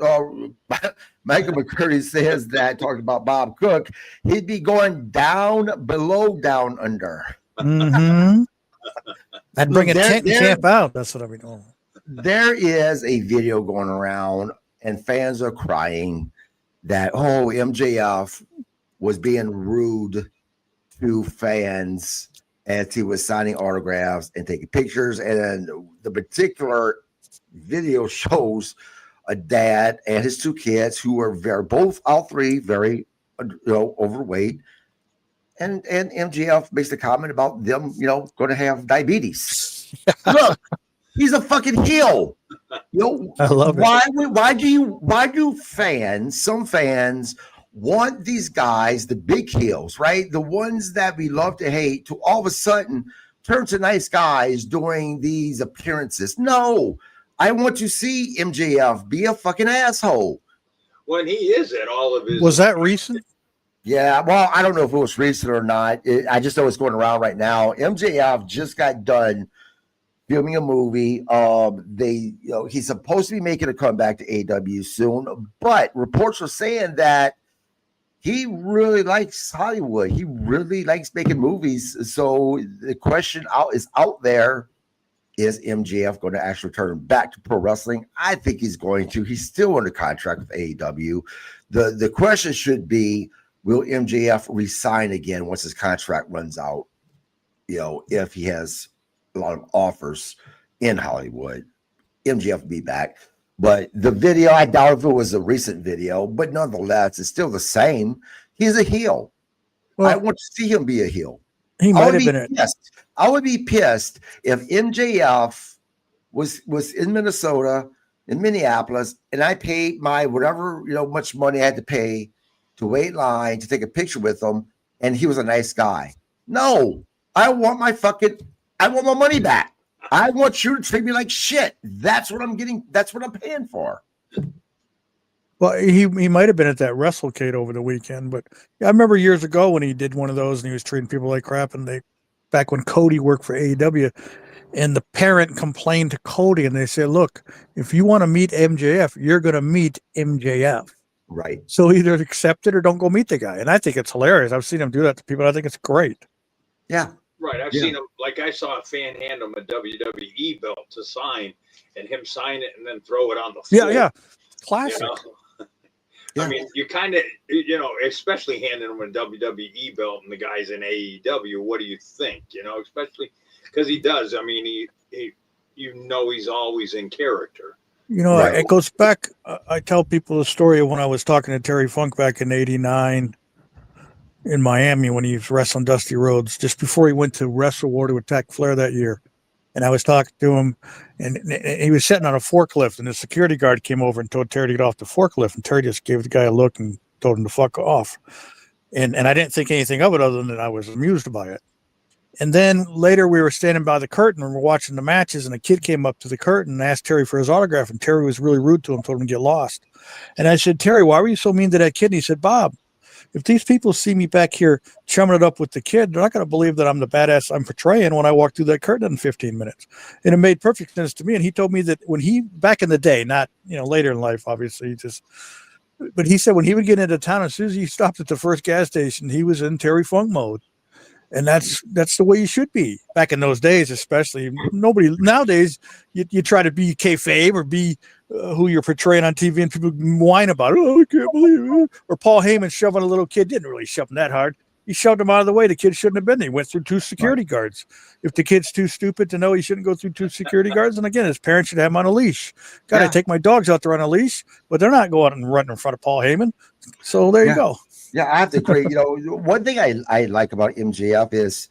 Michael McCurdy says that talking about Bob Cook, he'd be going down below, down under. Mm-hmm. I'd bring a tent and camp out. That's what I'd be doing. There is a video going around, and fans are crying that MJF was being rude to fans as he was signing autographs and taking pictures. And the particular video shows a dad and his two kids who are all three very overweight. And MJF makes the comment about them, going to have diabetes. Look, he's a fucking heel. I love it. Why do some fans want these guys, the big heels, right? The ones that we love to hate, to all of a sudden turn to nice guys doing these appearances? No, I want to see MJF be a fucking asshole. When he is at all of his. Was that recent? Yeah, well, I don't know if it was recent or not. I just know it's going around right now. MJF just got done filming a movie. He's supposed to be making a comeback to AEW soon, but reports are saying that he really likes Hollywood. He really likes making movies. So the question is out there: is MJF going to actually return back to pro wrestling? I think he's going to. He's still under contract with AEW. The question should be: will MJF resign again once his contract runs out? If he has a lot of offers in Hollywood, MJF will be back. But the video, I doubt if it was a recent video, but nonetheless, it's still the same. He's a heel. Well, I want to see him be a heel. He might have been pissed. I would be pissed if MJF was in Minnesota, in Minneapolis, and I paid my whatever much money I had to pay to wait line to take a picture with him, and he was a nice guy. No, I want my money back. I want you to treat me like shit. That's what I'm getting. That's what I'm paying for. Well, he might have been at that WrestleCade over the weekend, but I remember years ago when he did one of those and he was treating people like crap. And back when Cody worked for AEW, And the parent complained to Cody, and they said, "Look, if you want to meet MJF, you're going to meet MJF. Right. So either accept it or don't go meet the guy." And I think it's hilarious. I've seen him do that to people. I think it's great. Yeah. Right. I've seen him, like I saw a fan hand him a WWE belt to sign and him sign it and then throw it on the floor. Yeah. Classic. You know? I mean, you kind of, especially handing him a WWE belt and the guy's in AEW, what do you think? Especially because he does. I mean, he he's always in character. Right. It goes back. I tell people the story of when I was talking to Terry Funk back in '89 in Miami when he was wrestling Dusty Rhodes, just before he went to Wrestle War to attack Flair that year. And I was talking to him, and he was sitting on a forklift, and the security guard came over and told Terry to get off the forklift, and Terry just gave the guy a look and told him to fuck off. And I didn't think anything of it other than I was amused by it. And then later we were standing by the curtain and we're watching the matches, and a kid came up to the curtain and asked Terry for his autograph, and Terry was really rude to him, told him to get lost. And I said, "Terry, why were you so mean to that kid?" And he said, "Bob, if these people see me back here chumming it up with the kid, they're not going to believe that I'm the badass I'm portraying when I walk through that curtain in 15 minutes. And it made perfect sense to me. And he told me that when he, back in the day, not, later in life, obviously, but he said when he would get into town, as soon as he stopped at the first gas station, he was in Terry Funk mode. And that's the way you should be back in those days, especially. Nobody nowadays, you try to be kayfabe or be who you're portraying on TV, and people whine about it. "Oh, I can't believe it." Or Paul Heyman shoving a little kid. Didn't really shove him that hard. He shoved him out of the way. The kid shouldn't have been there. He went through 2 security guards. If the kid's too stupid to know he shouldn't go through 2 security guards, and again, his parents should have him on a leash. God, I take my dogs out there on a leash, but they're not going and running in front of Paul Heyman. So there you go. Yeah, I have to agree. One thing I like about MJF is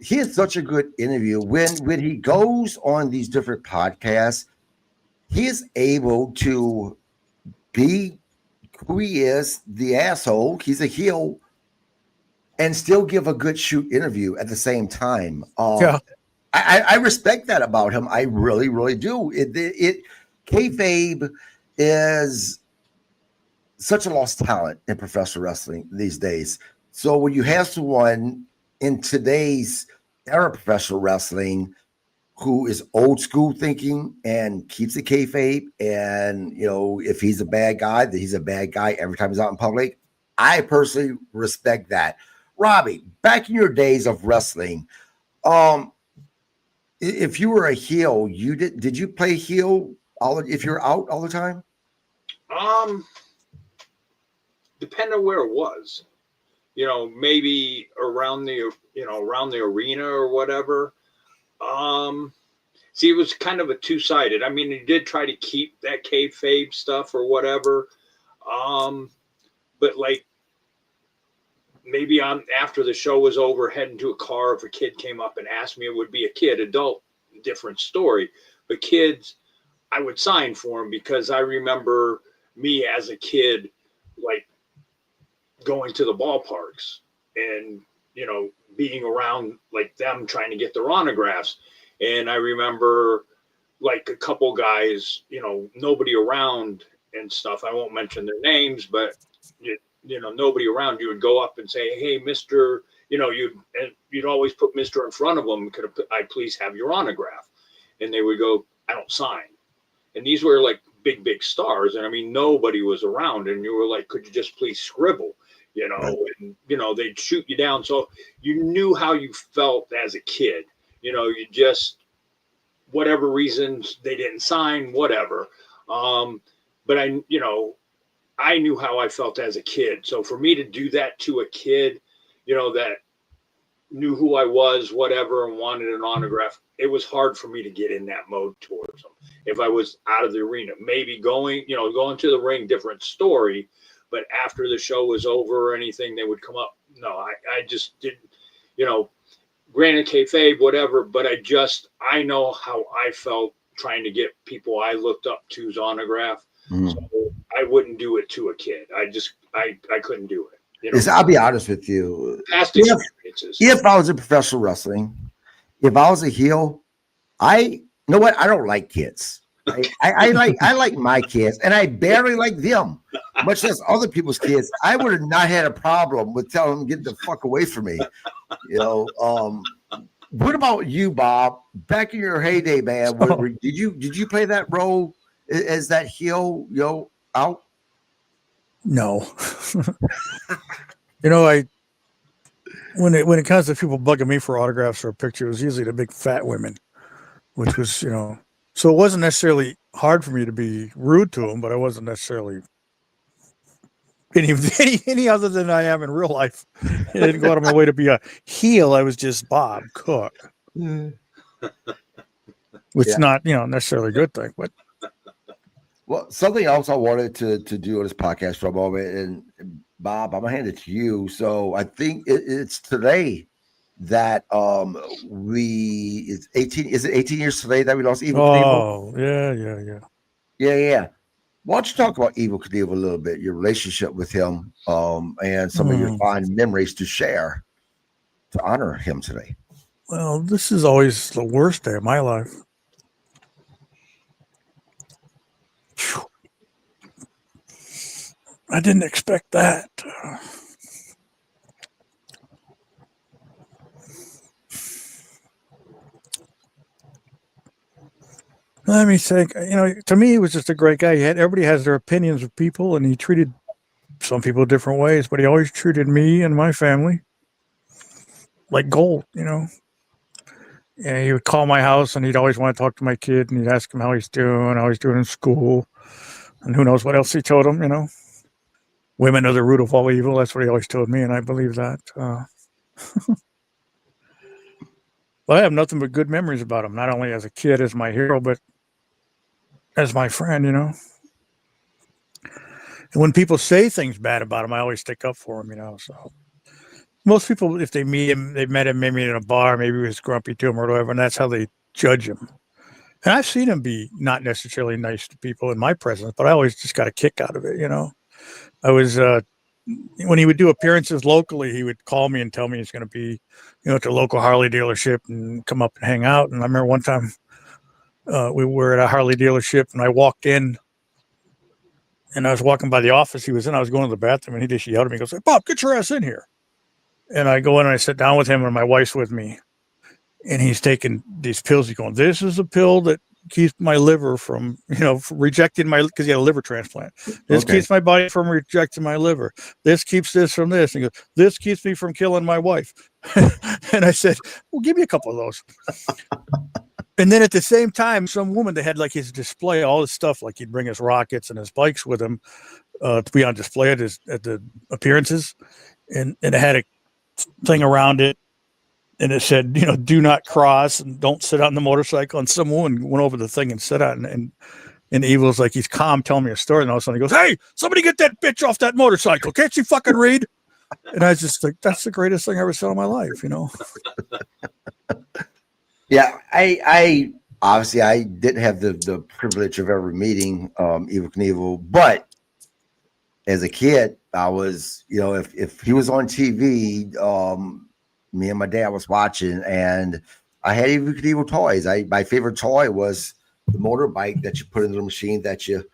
he has such a good interview. When he goes on these different podcasts, he is able to be who he is, the asshole. He's a heel, and still give a good shoot interview at the same time. I respect that about him. I really, really do. Kayfabe is such a lost talent in professional wrestling these days. So when you have someone in today's era of professional wrestling who is old school thinking and keeps it kayfabe, and if he's a bad guy, then he's a bad guy every time he's out in public, I personally respect that. Robbie, back in your days of wrestling, if you were a heel, did you play heel if you're out all the time? Depending on where it was, maybe around the arena or whatever. See, it was kind of a two-sided. I mean, he did try to keep that kayfabe stuff or whatever. But like maybe after the show was over, heading to a car, if a kid came up and asked me, it would be a kid, adult, different story. But kids, I would sign for them because I remember me as a kid, like, going to the ballparks and being around like them trying to get their autographs. And I remember like a couple guys, nobody around and stuff. I won't mention their names, but nobody around. You would go up and say, "Hey, Mr." You'd always put Mr. in front of them. "Could I please have your autograph?" And they would go, "I don't sign." And these were like big stars, and I mean nobody was around, and you were like, "Could you just please scribble?" And they'd shoot you down. So you knew how you felt as a kid. You just, whatever reasons they didn't sign, whatever. But I knew how I felt as a kid. So for me to do that to a kid, that knew who I was, whatever, and wanted an autograph, it was hard for me to get in that mode towards them. If I was out of the arena, maybe going to the ring, different story. But after the show was over or anything, they would come up. No, I just didn't, granted kayfabe, whatever, but I know how I felt trying to get people I looked up to's autograph. So I wouldn't do it to a kid. I couldn't do it. I'll be honest with you. Past experiences. If I was in professional wrestling, if I was a heel, I don't like kids. I like my kids, and I barely like them, much less other people's kids. I would have not had a problem with telling them get the fuck away from me. What about you, Bob? Back in your heyday, man, So, did you play that role as that heel, out? no. I when it comes to people bugging me for autographs or a picture, it was usually the big fat women, which was so it wasn't necessarily hard for me to be rude to them, but I wasn't necessarily any other than I am in real life. I didn't go out of my way to be a heel. I was just Bob Cook, which is not necessarily a good thing, but. Well, something else I wanted to do on this podcast for a moment, and Bob, I'm gonna hand it to you. So I think it's today that it's 18. Is it 18 years today that we lost Evel Knievel? Oh, yeah. Yeah. Why don't you talk about Evel Knievel a little bit, your relationship with him, and some of your fond memories to share to honor him today? Well, this is always the worst day of my life. I didn't expect that. Let me think. To me, he was just a great guy. Everybody has their opinions of people, and he treated some people different ways, but he always treated me and my family like gold. Yeah, he would call my house, and he'd always want to talk to my kid, and he'd ask him how he's doing in school, and who knows what else he told him. Women are the root of all evil. That's what he always told me, and I believe that. Well, I have nothing but good memories about him, not only as a kid, as my hero, but as my friend, And when people say things bad about him, I always stick up for him, So most people, if they meet him, they met him maybe in a bar, maybe he was grumpy to him or whatever, and that's how they judge him. And I've seen him be not necessarily nice to people in my presence, but I always just got a kick out of it, I was when he would do appearances locally, he would call me and tell me he's going to be, at the local Harley dealership and come up and hang out. And I remember one time we were at a Harley dealership, and I walked in, and I was walking by the office he was in. I was going to the bathroom, and he just yelled at me. He goes, "Hey, Bob, get your ass in here!" And I go in and I sit down with him, and my wife's with me, and he's taking these pills. He's going, "This is a pill that keeps my liver from, rejecting because he had a liver transplant. This keeps my body from rejecting my liver. This keeps this from this." And he goes, "This keeps me from killing my wife." And I said, "Well, give me a couple of those." And then at the same time, some woman, they had like his display, all this stuff, like he'd bring his rockets and his bikes with him to be on display at the appearances. And it had a thing around it. And it said, do not cross and don't sit on the motorcycle. And some woman went over the thing and sat on it. And Evil's like, he's calm, telling me a story. And all of a sudden he goes, "Hey, somebody get that bitch off that motorcycle. Can't she fucking read?" And I was just like, that's the greatest thing I ever saw in my life, Yeah, I obviously I didn't have the privilege of ever meeting Evel Knievel, but as a kid, I was, if he was on TV, me and my dad was watching, and I had Evel Knievel toys. My favorite toy was the motorbike that you put in the machine that you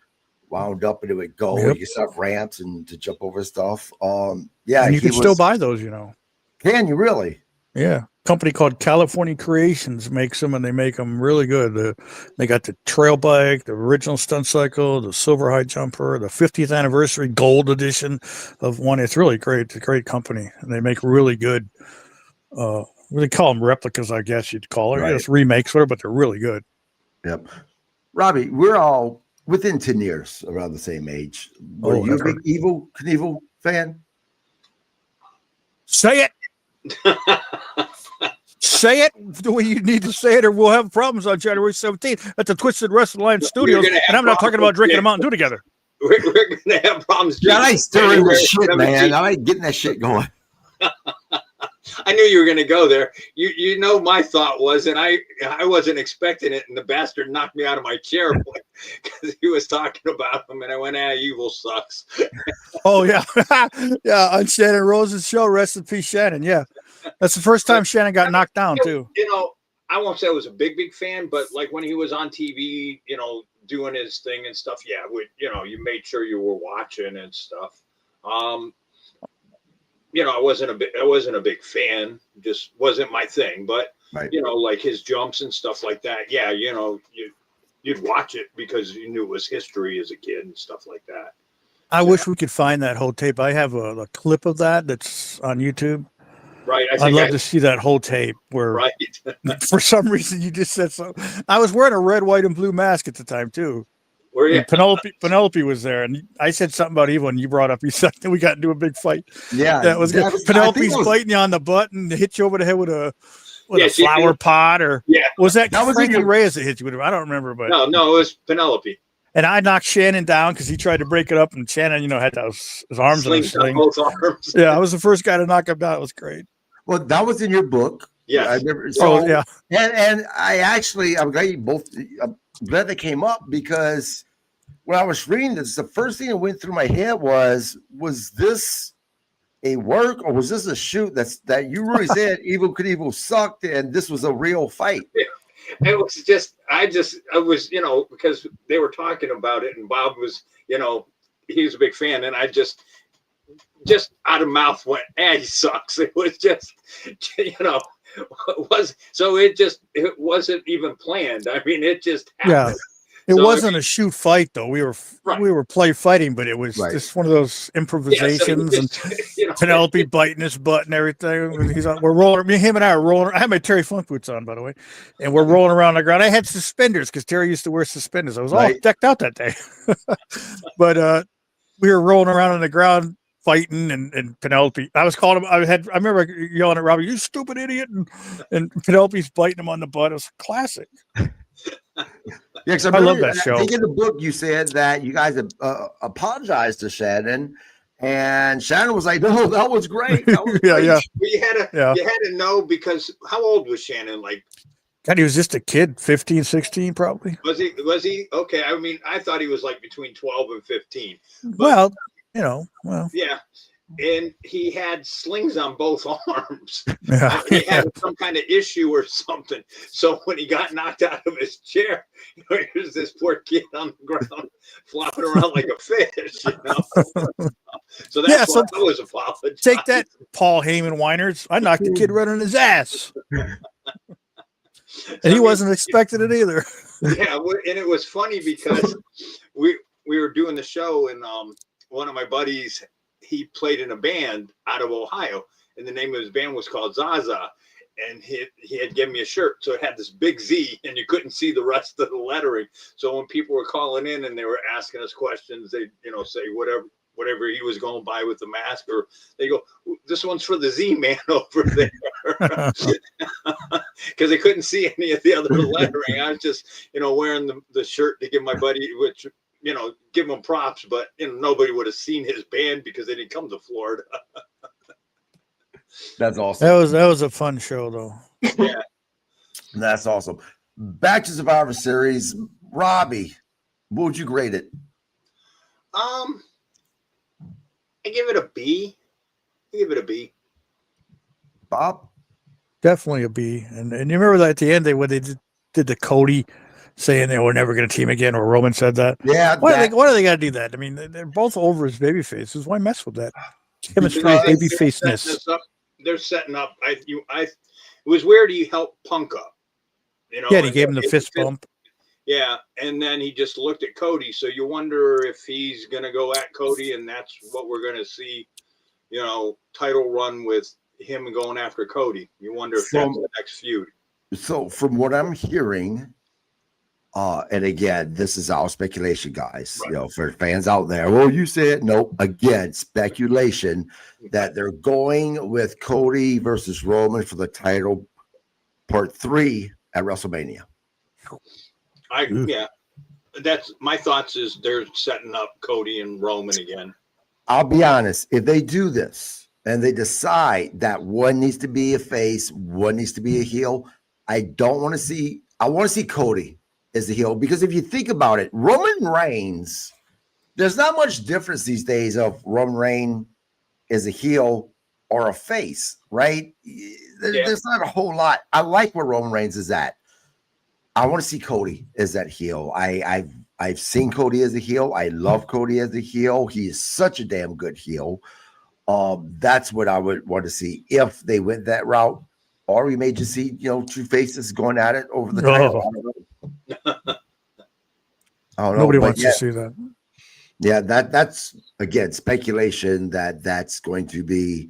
wound up and it would go. Yep. You set up ramps and to jump over stuff. Yeah, and you can still buy those, Can you really? Yeah. Company called California Creations makes them, and they make them really good. They got the trail bike, the original stunt cycle, the silver high jumper, the 50th anniversary gold edition of one. It's really great. It's a great company, and they make really good. They call them replicas, I guess you'd call it. Right. It's remakes, whatever, but they're really good. Yep. Robbie, we're all within 10 years around the same age. Were you a big Evel Knievel fan? Say it. Say it the way you need to say it, or we'll have problems on January 17th at the Twisted Wrestling Alliance Studios. And I'm not talking about drinking a Mountain Dew together. We're going to have problems. Yeah, I stirring the shit, man. I ain't getting that shit going. I knew you were going to go there. My thought was, and I wasn't expecting it, and the bastard knocked me out of my chair because he was talking about him, and I went, Evil sucks. Oh, yeah. Yeah, on Shannon Rose's show, Rest in Peace, Shannon, yeah. That's the first time Shannon got knocked down, too. I won't say I was a big fan, but like when he was on TV, doing his thing and stuff, yeah, you made sure you were watching and stuff. I wasn't a big fan, just wasn't my thing. But Right. you know, like his jumps and stuff like that. Yeah, you know, you'd watch it because you knew it was history as a kid and stuff like that. I So, wish we could find that whole tape. I have a clip of that's on YouTube. right. I'd love to see that whole tape where right. for some reason you just said so. I was wearing a red, white, and blue mask at the time too. Where you? And Penelope was there, and I said something about Evel, and you brought up, you said that we got into a big fight. Yeah, that was good. I think Penelope's that was- biting you on the butt and hit you over the head with a Yeah, she flower did. pot, or Yeah. was that That was in Frankie your- Reyes that hit you with it? I don't remember, but No, it was Penelope. and I knocked Shannon down because he tried to break it up, and Shannon, had his arms in a Slings on sling. both arms. Yeah, I was the first guy to knock him down. It was great. Well, that was in your book. Yes. I never, Oh yeah, and I'm glad you both. I'm glad they came up because when I was reading this, the first thing that went through my head was this a work or was this a shoot that you really said Evel Knievel sucked and this was a real fight? It was just, I was, because they were talking about it and Bob was, he was a big fan and I just out of mouth went, he sucks. It was just, it wasn't even planned. I mean, it just happened. yeah. It wasn't a shoot fight though. We were play fighting, but it was just one of those improvisations and Penelope biting his butt and everything. We're rolling. Him and I are rolling. I had my Terry Funk boots on, by the way, and we're rolling around the ground. I had suspenders because Terry used to wear suspenders. I was all decked out that day, but we were rolling around on the ground fighting, and Penelope. I was calling him. I remember yelling at Robbie, "You stupid idiot!" and Penelope's biting him on the butt. It was classic. Yeah, because I love that show. I think in the book you said that you guys apologized to Shannon, and Shannon was like, "No, that was great." That was yeah, great. yeah. Well, you had to know because how old was Shannon? Like, God, he was just a kid, 15, 16 probably. Was he? Okay. I mean, I thought he was like between 12 and 15. But, yeah. And he had slings on both arms. Yeah. He had some kind of issue or something. So when he got knocked out of his chair, here's this poor kid on the ground flopping around like a fish. So that's why I was apologizing. Take that, Paul Heyman whiners. I knocked the kid right on his ass. And he wasn't expecting it either. Yeah, and it was funny because we were doing the show, and one of my buddies, he played in a band out of Ohio, and the name of his band was called Zaza, and he had given me a shirt, so it had this big Z, and you couldn't see the rest of the lettering. So when people were calling in and they were asking us questions, they say whatever he was going by with the mask, or they go, "This one's for the Z man over there," because they couldn't see any of the other lettering. I was just wearing the shirt to give my buddy, which give him props, but nobody would have seen his band because they didn't come to Florida. That's awesome. That was a fun show though. Yeah, that's awesome. Back to Survivor Series, Robbie, what would you grade it? I give it a B. Bob? Definitely a B. And you remember that at the end when they did the Cody saying they were never going to team again, or Roman said that. Yeah. Why do they got to do that? I mean, they're both over as baby faces. Why mess with that? Chemistry, baby faceness. They're setting up. It was weird. He helped Punk up. Yeah, he gave him the fist bump. Yeah, and then he just looked at Cody. So you wonder if he's going to go at Cody, and that's what we're going to see. Title run with him going after Cody. You wonder if that's the next feud. So from what I'm hearing, and again, this is our speculation, guys. Right. For fans out there. Well, you said no. Again, speculation that they're going with Cody versus Roman for the title, part 3 at WrestleMania. Yeah, that's my thoughts. Is they're setting up Cody and Roman again. I'll be honest. If they do this and they decide that one needs to be a face, one needs to be a heel, I want to see Cody as the heel, because if you think about it, Roman Reigns, there's not much difference these days of Roman Reigns as a heel or a face, right? There's not a whole lot. I like where Roman Reigns is at. I want to see Cody as that heel. I've seen Cody as a heel. I love Cody as a heel. He is such a damn good heel. That's what I would want to see if they went that route. or we may just see, two faces going at it over the title. I don't know. Nobody but wants yeah, to see that. Yeah, that's again speculation that's going to be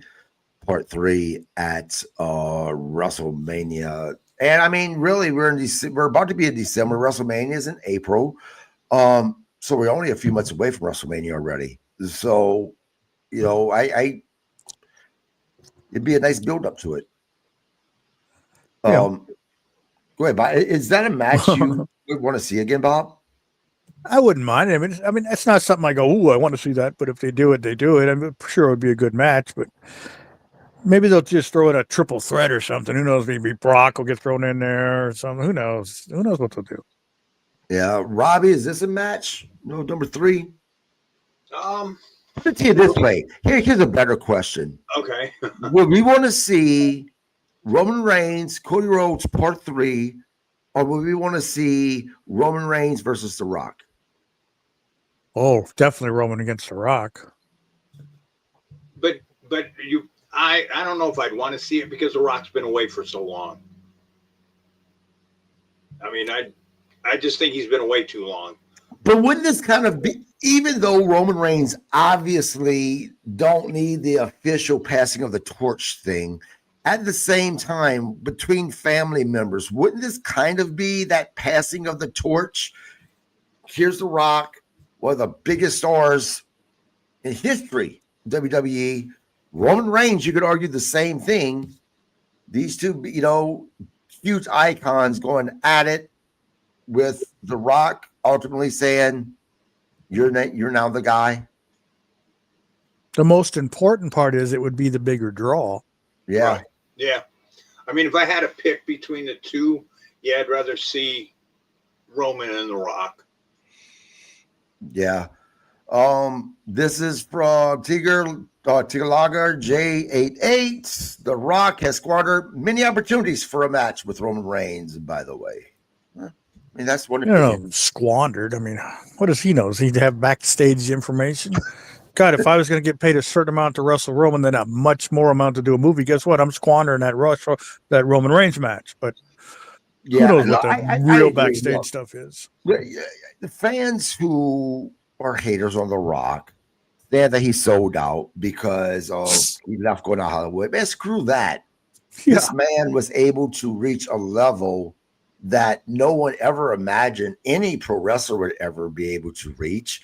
part 3 at WrestleMania. And I mean, really, we're about to be in December. WrestleMania is in April. So we're only a few months away from WrestleMania already. So, I it'd be a nice build up to it. Yeah. Go ahead, Bob. Is that a match you would want to see again, Bob? I wouldn't mind. I mean, it's not something I go, "Ooh, I want to see that." But if they do it, they do it. I'm sure it would be a good match. But maybe they'll just throw in a triple threat or something. Who knows? Maybe Brock will get thrown in there or something. Who knows? Who knows what they'll do? Yeah, Robbie, is this a match? No, number 3. Let's see it this way. Here's a better question. Okay. Would we want to see Roman Reigns, Cody Rhodes, part 3, or would we want to see Roman Reigns versus The Rock? Oh, definitely Roman against The Rock. But I don't know if I'd want to see it because The Rock's been away for so long. I mean, I just think he's been away too long. But wouldn't this kind of be, even though Roman Reigns obviously don't need the official passing of the torch thing, at the same time, between family members, wouldn't this kind of be that passing of the torch? Here's The Rock, one of the biggest stars in history, WWE. Roman Reigns, you could argue the same thing. These two, huge icons going at it, with The Rock ultimately saying, "You're now the guy." The most important part is it would be the bigger draw. Yeah. Right. Yeah. I mean, if I had to pick between the two, yeah, I'd rather see Roman and The Rock. Yeah. This is from Tigger Lager J88. The Rock has squandered many opportunities for a match with Roman Reigns, by the way. I mean, that's one opinion. Squandered. I mean, what does he know? Does he have backstage information? God, if I was going to get paid a certain amount to wrestle Roman, then a much more amount to do a movie, guess what? I'm squandering that Roman Reigns match. But who knows what the real backstage stuff is? The fans who are haters on The Rock, that he sold out because he left going to Hollywood. Man, screw that. Yeah. This man was able to reach a level that no one ever imagined any pro wrestler would ever be able to reach.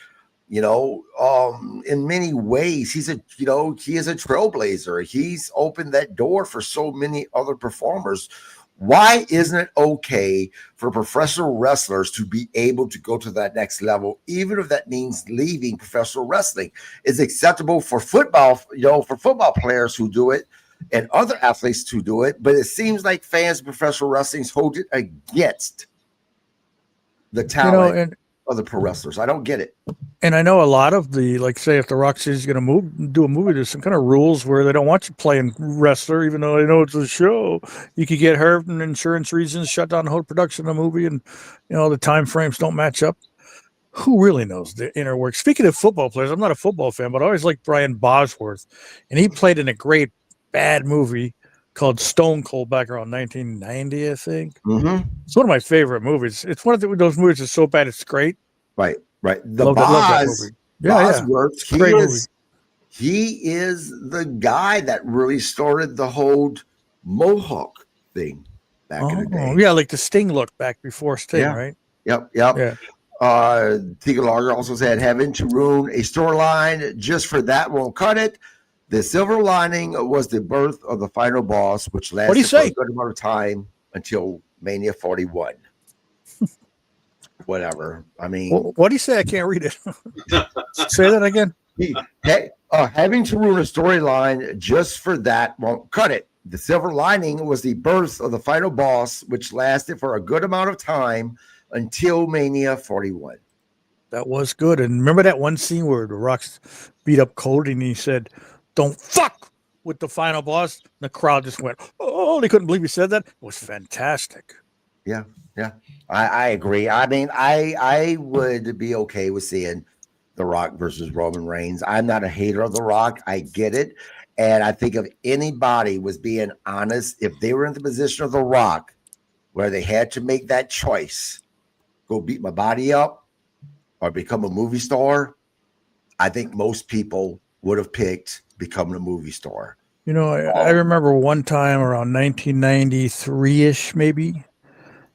In many ways, he is a trailblazer. He's opened that door for so many other performers. Why isn't it okay for professional wrestlers to be able to go to that next level, even if that means leaving professional wrestling? It's acceptable for football, for football players who do it and other athletes who do it, but it seems like fans of professional wrestling hold it against the talent of the pro wrestlers. I don't get it. And I know a lot of say if The Rock says he's going to do a movie, there's some kind of rules where they don't want you playing wrestler, even though they know it's a show. You could get hurt and insurance reasons, shut down the whole production of the movie, and the time frames don't match up. Who really knows the inner work? Speaking of football players, I'm not a football fan, but I always liked Brian Bosworth, and he played in a great bad movie called Stone Cold back around 1990, I think. Mm-hmm. It's one of my favorite movies. It's one of those movies that's so bad it's great. Right. Love that movie. Bosworth, he is the guy that really started the whole Mohawk thing back in the day. Yeah, like the Sting look back before Sting, right? Yep. Yeah. Tigger Lager also said, having to ruin a storyline just for that won't cut it. The silver lining was the birth of the final boss, which lasted for a good amount of time until Mania 41. Whatever. I mean, what do you say? I can't read it. Say that again. Having to ruin a storyline just for that won't cut it. The silver lining was the birth of the final boss, which lasted for a good amount of time until Mania 41. That was good. And remember that one scene where The Rock beat up Cody and he said, "Don't fuck with the final boss." And the crowd just went, "Oh!" They couldn't believe he said that. It was fantastic. Yeah. I agree. I mean, I would be okay with seeing The Rock versus Roman Reigns. I'm not a hater of The Rock. I get it. And I think if anybody was being honest, if they were in the position of The Rock, where they had to make that choice, go beat my body up or become a movie star, I think most people would have picked becoming a movie star. You know, I remember one time around 1993-ish, maybe,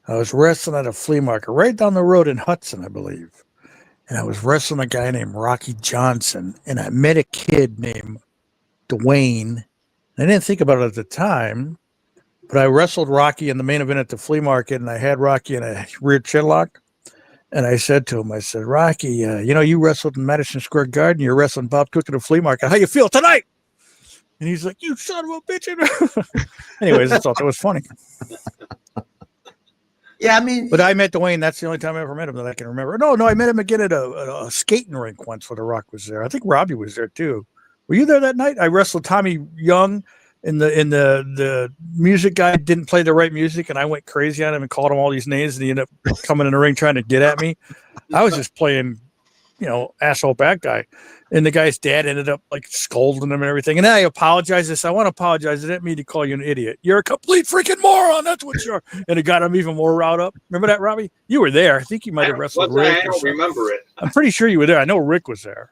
I was wrestling at a flea market right down the road in Hudson, I believe. And I was wrestling a guy named Rocky Johnson, and I met a kid named Dwayne. I didn't think about it at the time, but I wrestled Rocky in the main event at the flea market, and I had Rocky in a rear chinlock. And I said to him, I said, Rocky, you wrestled in Madison Square Garden. You're wrestling Bob Cook at a flea market. How you feel tonight? And he's like, you son of a bitch. Anyways, I thought that was funny. Yeah, I mean, but I met Dwayne. That's the only time I ever met him that I can remember. No, I met him again at a skating rink once where The Rock was there. I think Robbie was there too. Were you there that night? I wrestled Tommy Young, and the music guy didn't play the right music, and I went crazy on him and called him all these names, and he ended up coming in the ring trying to get at me. I was just playing, asshole bad guy. And the guy's dad ended up like scolding him and everything. And then I apologized. I want to apologize. I didn't mean to call you an idiot. You're a complete freaking moron. That's what you are. And it got him even more riled up. Remember that, Robbie? You were there. I think you might have wrestled Rick. I don't remember it. I'm pretty sure you were there. I know Rick was there.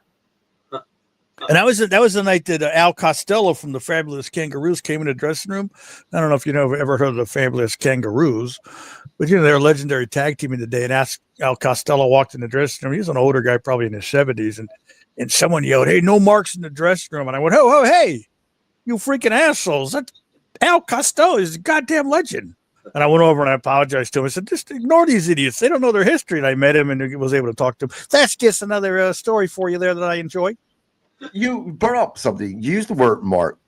And that was the night that Al Costello from the Fabulous Kangaroos came in the dressing room. I don't know if ever heard of the Fabulous Kangaroos, but they're a legendary tag team in the day. And Al Costello walked in the dressing room. He was an older guy, probably in his 70s, and someone yelled, "Hey, no marks in the dressing room!" And I went, "Oh, hey, you freaking assholes! That Al Costello is a goddamn legend." And I went over and I apologized to him. I said, "Just ignore these idiots. They don't know their history." And I met him and was able to talk to him. That's just another story for you there that I enjoy. You brought up something. You used the word mark.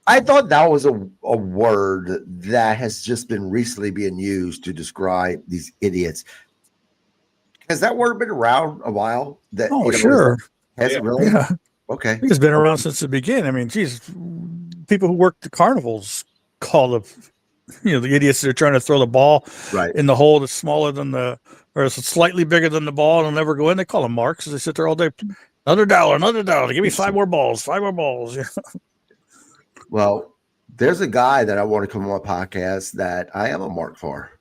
I thought that was a word that has just been recently being used to describe these idiots. Has that word been around a while? Sure. Has it really? Yeah. Okay. It's been around since the beginning. I mean, geez, people who work the carnivals call the idiots that are trying to throw the ball in the hole that's smaller than or it's slightly bigger than the ball and it'll never go in. They call them marks. They sit there all day. Another dollar. Give me 5 more balls. Well, there's a guy that I want to come on my podcast that I am a mark for.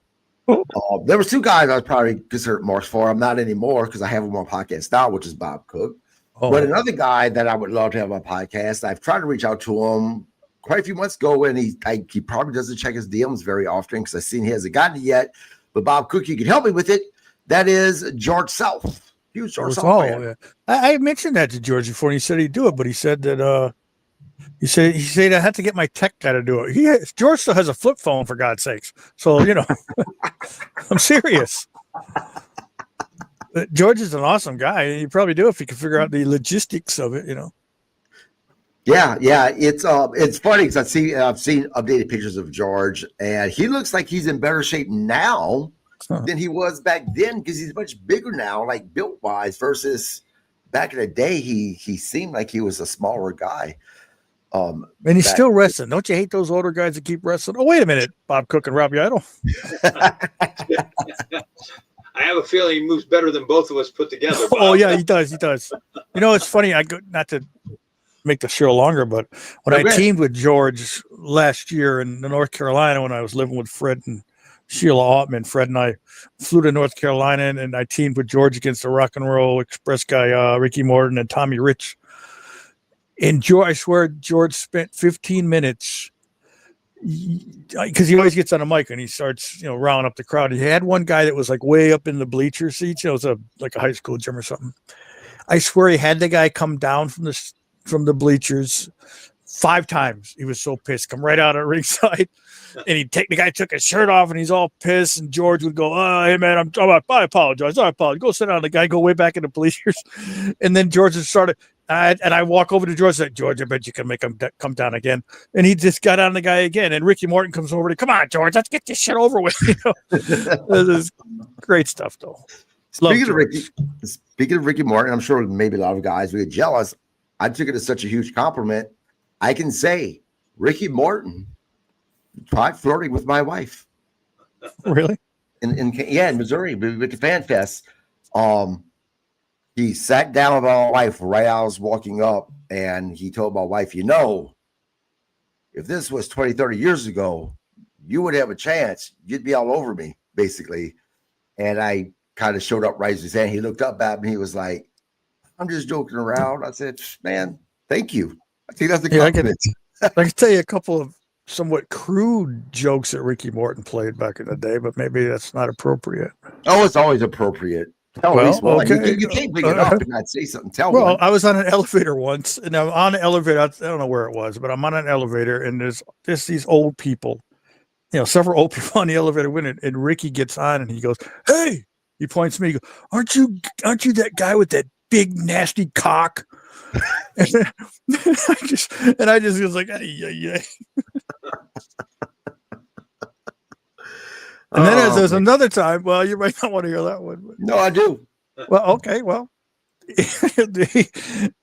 There was 2 guys I was probably considered marks for. I'm not anymore because I have him on my podcast now, which is Bob Cook. But another guy that I would love to have on my podcast, I've tried to reach out to him quite a few months ago, and he probably doesn't check his DMs very often because I've seen he hasn't gotten it yet. But Bob Cook, you can help me with it. That is George South. Huge George South fan. Yeah. I mentioned that to George before, and he said he'd do it, but he said that he said I had to get my tech guy to do it. George still has a flip phone, for God's sakes. So I'm serious. George is an awesome guy. He'd probably do it if he could figure out the logistics of it. Yeah. It's funny because I've seen updated pictures of George, and he looks like he's in better shape now than he was back then because he's much bigger now, like built wise, versus back in the day. He seemed like he was a smaller guy. And he's still wrestling. Don't you hate those older guys that keep wrestling? Oh, wait a minute, Bob Cook and Robbie Idol. I have a feeling he moves better than both of us put together. Bob. Oh yeah, he does. It's funny. I go not to make the show longer, but when I teamed with George last year in North Carolina, when I was living with Fred and Sheila Altman, Fred and I flew to North Carolina, and I teamed with George against the Rock and Roll Express guy, Ricky Morton and Tommy Rich. And I swear, George spent 15 minutes because he always gets on a mic and he starts, rounding up the crowd. He had one guy that was like way up in the bleacher seats. It was like a high school gym or something. I swear he had the guy come down from the bleachers 5 times. He was so pissed. Come right out at ringside, and the guy took his shirt off, and he's all pissed. And George would go, "Oh, hey man, I apologize. Go sit down." The guy go way back in the bleachers, and then George started. And I walk over to George and say, "George, I bet you can make him come down again." And he just got on the guy again. And Ricky Morton comes over to, "Come on, George, let's get this shit over with." This is great stuff, though. Speaking of Ricky Morton, I'm sure maybe a lot of guys will get jealous. I took it as such a huge compliment. I can say Ricky Morton tried flirting with my wife. Really? In Missouri with the Fan Fest. He sat down with my wife right as I was walking up, and he told my wife, if this was 20, 30 years ago, you would have a chance. You'd be all over me, basically. And I kind of showed up, raised his hand. He looked up at me. He was like, I'm just joking around. I said, man, thank you. I think that's a compliment. I can tell you a couple of somewhat crude jokes that Ricky Morton played back in the day, but maybe that's not appropriate. Oh, it's always appropriate. Tell at least one. You can't bring it up and not say something. Tell one. I was on an elevator once, and I'm on an elevator. I don't know where it was, but I'm on an elevator, and there's these old people, several old people on the elevator winning, and Ricky gets on, and he goes, "Hey!" He points to me. He goes, "Aren't you that guy with that big nasty cock?" and I just was like, "Ay." And then there's another time. Well, you might not want to hear that one. But. No, I do. Well, okay. Well, we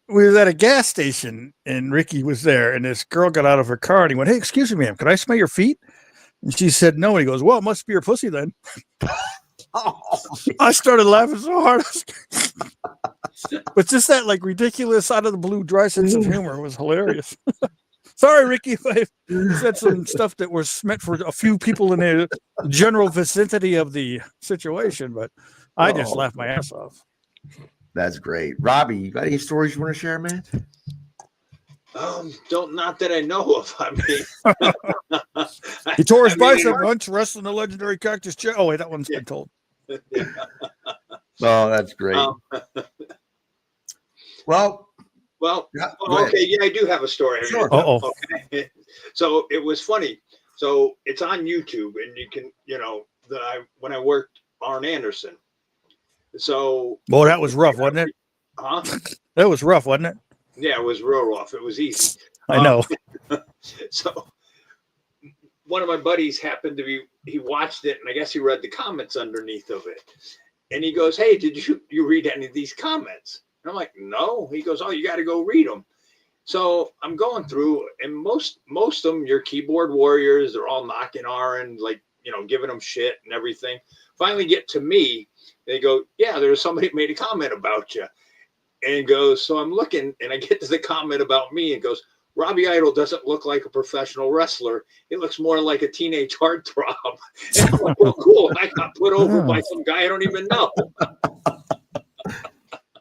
were at a gas station, and Ricky was there, and this girl got out of her car, and he went, "Hey, excuse me, ma'am, can I smell your feet?" And she said no. And he goes, "Well, it must be your pussy then." I started laughing so hard. But just that like ridiculous out of the blue dry sense of humor was hilarious. Sorry, Ricky, if I said some stuff that was meant for a few people in the general vicinity of the situation, but I just laughed my ass off. That's great. Robbie, you got any stories you want to share, man? Not that I know of. I mean, he tore his bicep once wrestling the legendary Cactus Jack. Oh, wait, that one's been told. Oh, that's great. Well, okay, yeah, I do have a story. Sure. Okay. So it was funny. So it's on YouTube, and you can, when I worked Arn Anderson. So. Well, that was rough, wasn't it? Huh? That was rough, wasn't it? Yeah, it was real rough. It was easy. I know. So one of my buddies happened to he watched it, and I guess he read the comments underneath of it. And he goes, "Hey, did you read any of these comments?" And I'm like, "No." He goes, "Oh, you got to go read them." So I'm going through, and most of them, your keyboard warriors, they're all knocking Aaron, like, giving them shit and everything. Finally get to me, they go, "Yeah, there's somebody made a comment about you." And goes, so I'm looking, and I get to the comment about me, and goes, "Robbie Idol doesn't look like a professional wrestler. It looks more like a teenage heartthrob." And I'm like, "Well, cool. I got put over by some guy I don't even know."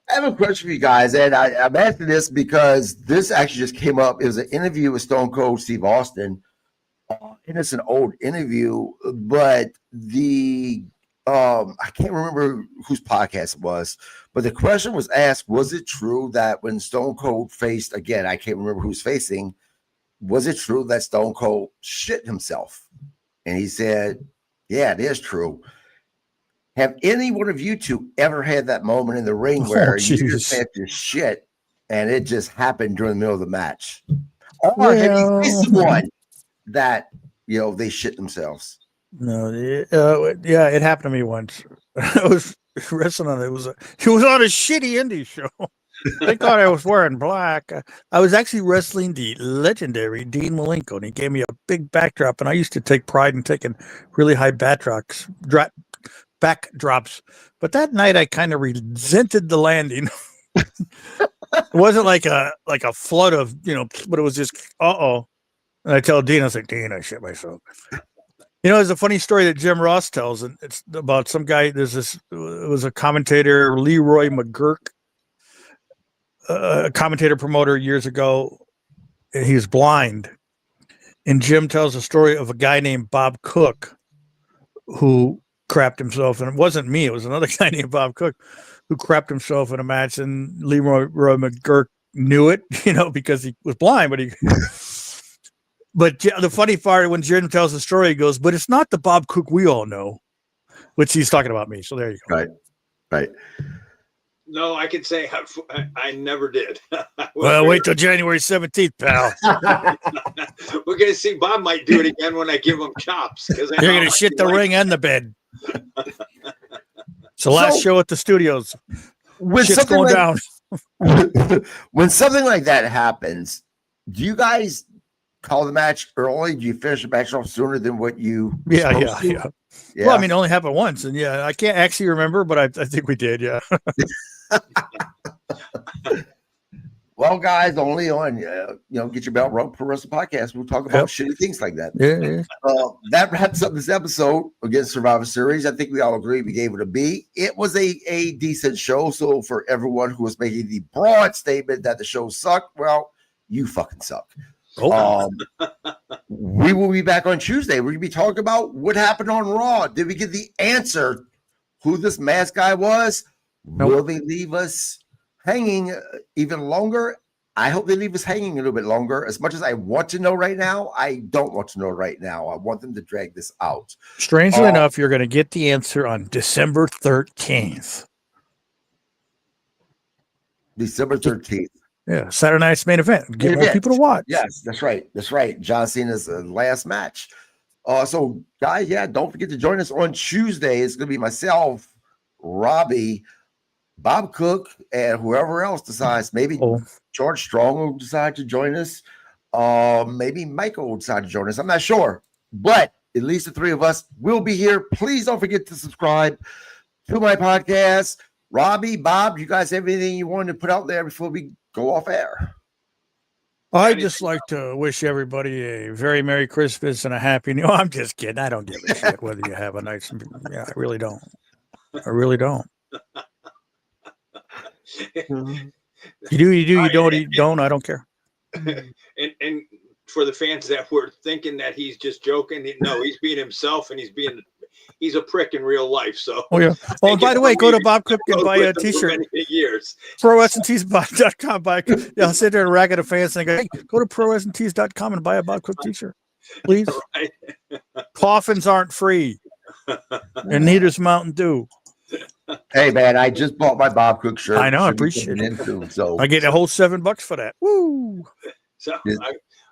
I have a question for you guys, and I'm asking this because this actually just came up. It was an interview with Stone Cold Steve Austin, and it's an old interview, but I can't remember whose podcast it was, but the question was asked, was it true that when Stone Cold faced, again, I can't remember who's facing, was it true that Stone Cold shit himself? And he said, yeah, it is true. Have any one of you two ever had that moment in the ring where you just had to shit and it just happened during the middle of the match? Or have you faced someone that, they shit themselves? No, yeah, it happened to me once. I was wrestling on it. He was on a shitty indie show. They thought I was wearing black. I was actually wrestling the legendary Dean Malenko, and he gave me a big backdrop. And I used to take pride in taking really high backdrops. But that night, I kind of resented the landing. It wasn't like a flood of but it was just And I tell Dean, I was like, "Dean, I shit myself." There's a funny story that Jim Ross tells, and it's about some guy. It was a commentator, Leroy McGurk, a commentator promoter years ago. And he was blind. And Jim tells a story of a guy named Bob Cook who crapped himself. And it wasn't me. It was another guy named Bob Cook who crapped himself in a match. And Leroy McGurk knew it, because he was blind, But the funny part, when Jim tells the story, he goes, "But it's not the Bob Cook we all know," which he's talking about me. So there you go. Right. No, I can say I never did. Well, wait till January 17th, pal. We're going to see. Bob might do it again when I give him chops. You're going to shit the ring and the bed. It's the last show at the studios. Shit's going down. When something like that happens, do you guys call the match early? Do you finish the match off sooner than what you? Yeah. Well, I mean, it only happened once, and I can't actually remember, but I think we did. Yeah. Well, guys, only on Get Your Belt Rope Pro Wrestling Podcast. We'll talk about shitty things like that. Yeah. That wraps up this episode against Survivor Series. I think we all agree we gave it a B. It was a decent show. So for everyone who was making the broad statement that the show sucked, well, you fucking suck. We will be back on Tuesday. We're gonna be talking about what happened on Raw. Did we get the answer who this mask guy was? Nope. Will they leave us hanging even longer? I hope they leave us hanging a little bit longer. As much as I want to know right now, I don't want to know right now. I want them to drag this out. Strangely enough, you're going to get the answer on December 13th. December 13th. Yeah, Saturday night's main event. Get more people to watch. Yes, that's right. That's right. John Cena's last match. So, guys, don't forget to join us on Tuesday. It's going to be myself, Robbie, Bob Cook, and whoever else decides. Maybe George Strong will decide to join us. Maybe Michael will decide to join us. I'm not sure. But at least the three of us will be here. Please don't forget to subscribe to my podcast. Robbie, Bob, you guys have anything you wanted to put out there before we go off air? I'd just like to wish everybody a very Merry Christmas and a Happy New Year. I'm just kidding. I don't give a shit whether you have a nice. Yeah, I really don't. I really don't. You do, you don't, you don't. I don't care. And for the fans that were thinking that he's just joking, no, he's being himself, and he's a prick in real life. So, oh yeah. Oh, and by the way, go to Bob Cook and buy a T-shirt. Years. ProWrestlingTees.com. I'll sit there and rack at a fans and go, hey, go to ProWrestlingTees.com and buy a Bob Cook T-shirt, please. Right. Coffins aren't free, and neither's Mountain Dew. Hey man, I just bought my Bob Cook shirt. I know, I appreciate it. So I get a whole $7 for that. Woo! So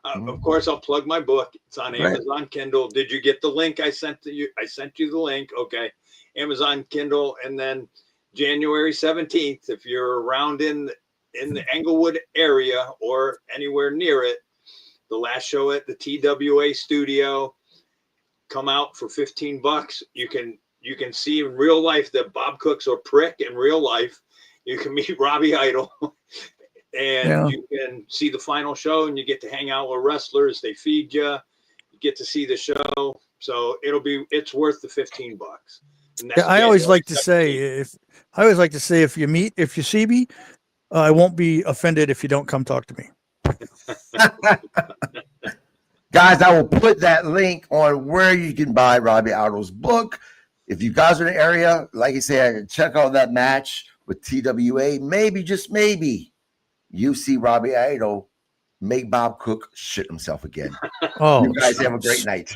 of course, I'll plug my book. It's on Amazon Kindle. Did you get the link I sent to you? I sent you the link. Okay, Amazon Kindle, and then January 17th, if you're around in the Englewood area or anywhere near it, the last show at the TWA studio. Come out for $15. You can see in real life that Bob Cook's a prick in real life. You can meet Robbie Idol, and you can see the final show, and you get to hang out with wrestlers. They feed you. You get to see the show. So it's worth the $15. I always like to say if you see me, I won't be offended if you don't come talk to me. Guys, I will put that link on where you can buy Robbie Idol's book. If you guys are in the area, like I said, check out that match with TWA. Maybe, just maybe, you see Robbie Idol make Bob Cook shit himself again. You guys have a great night.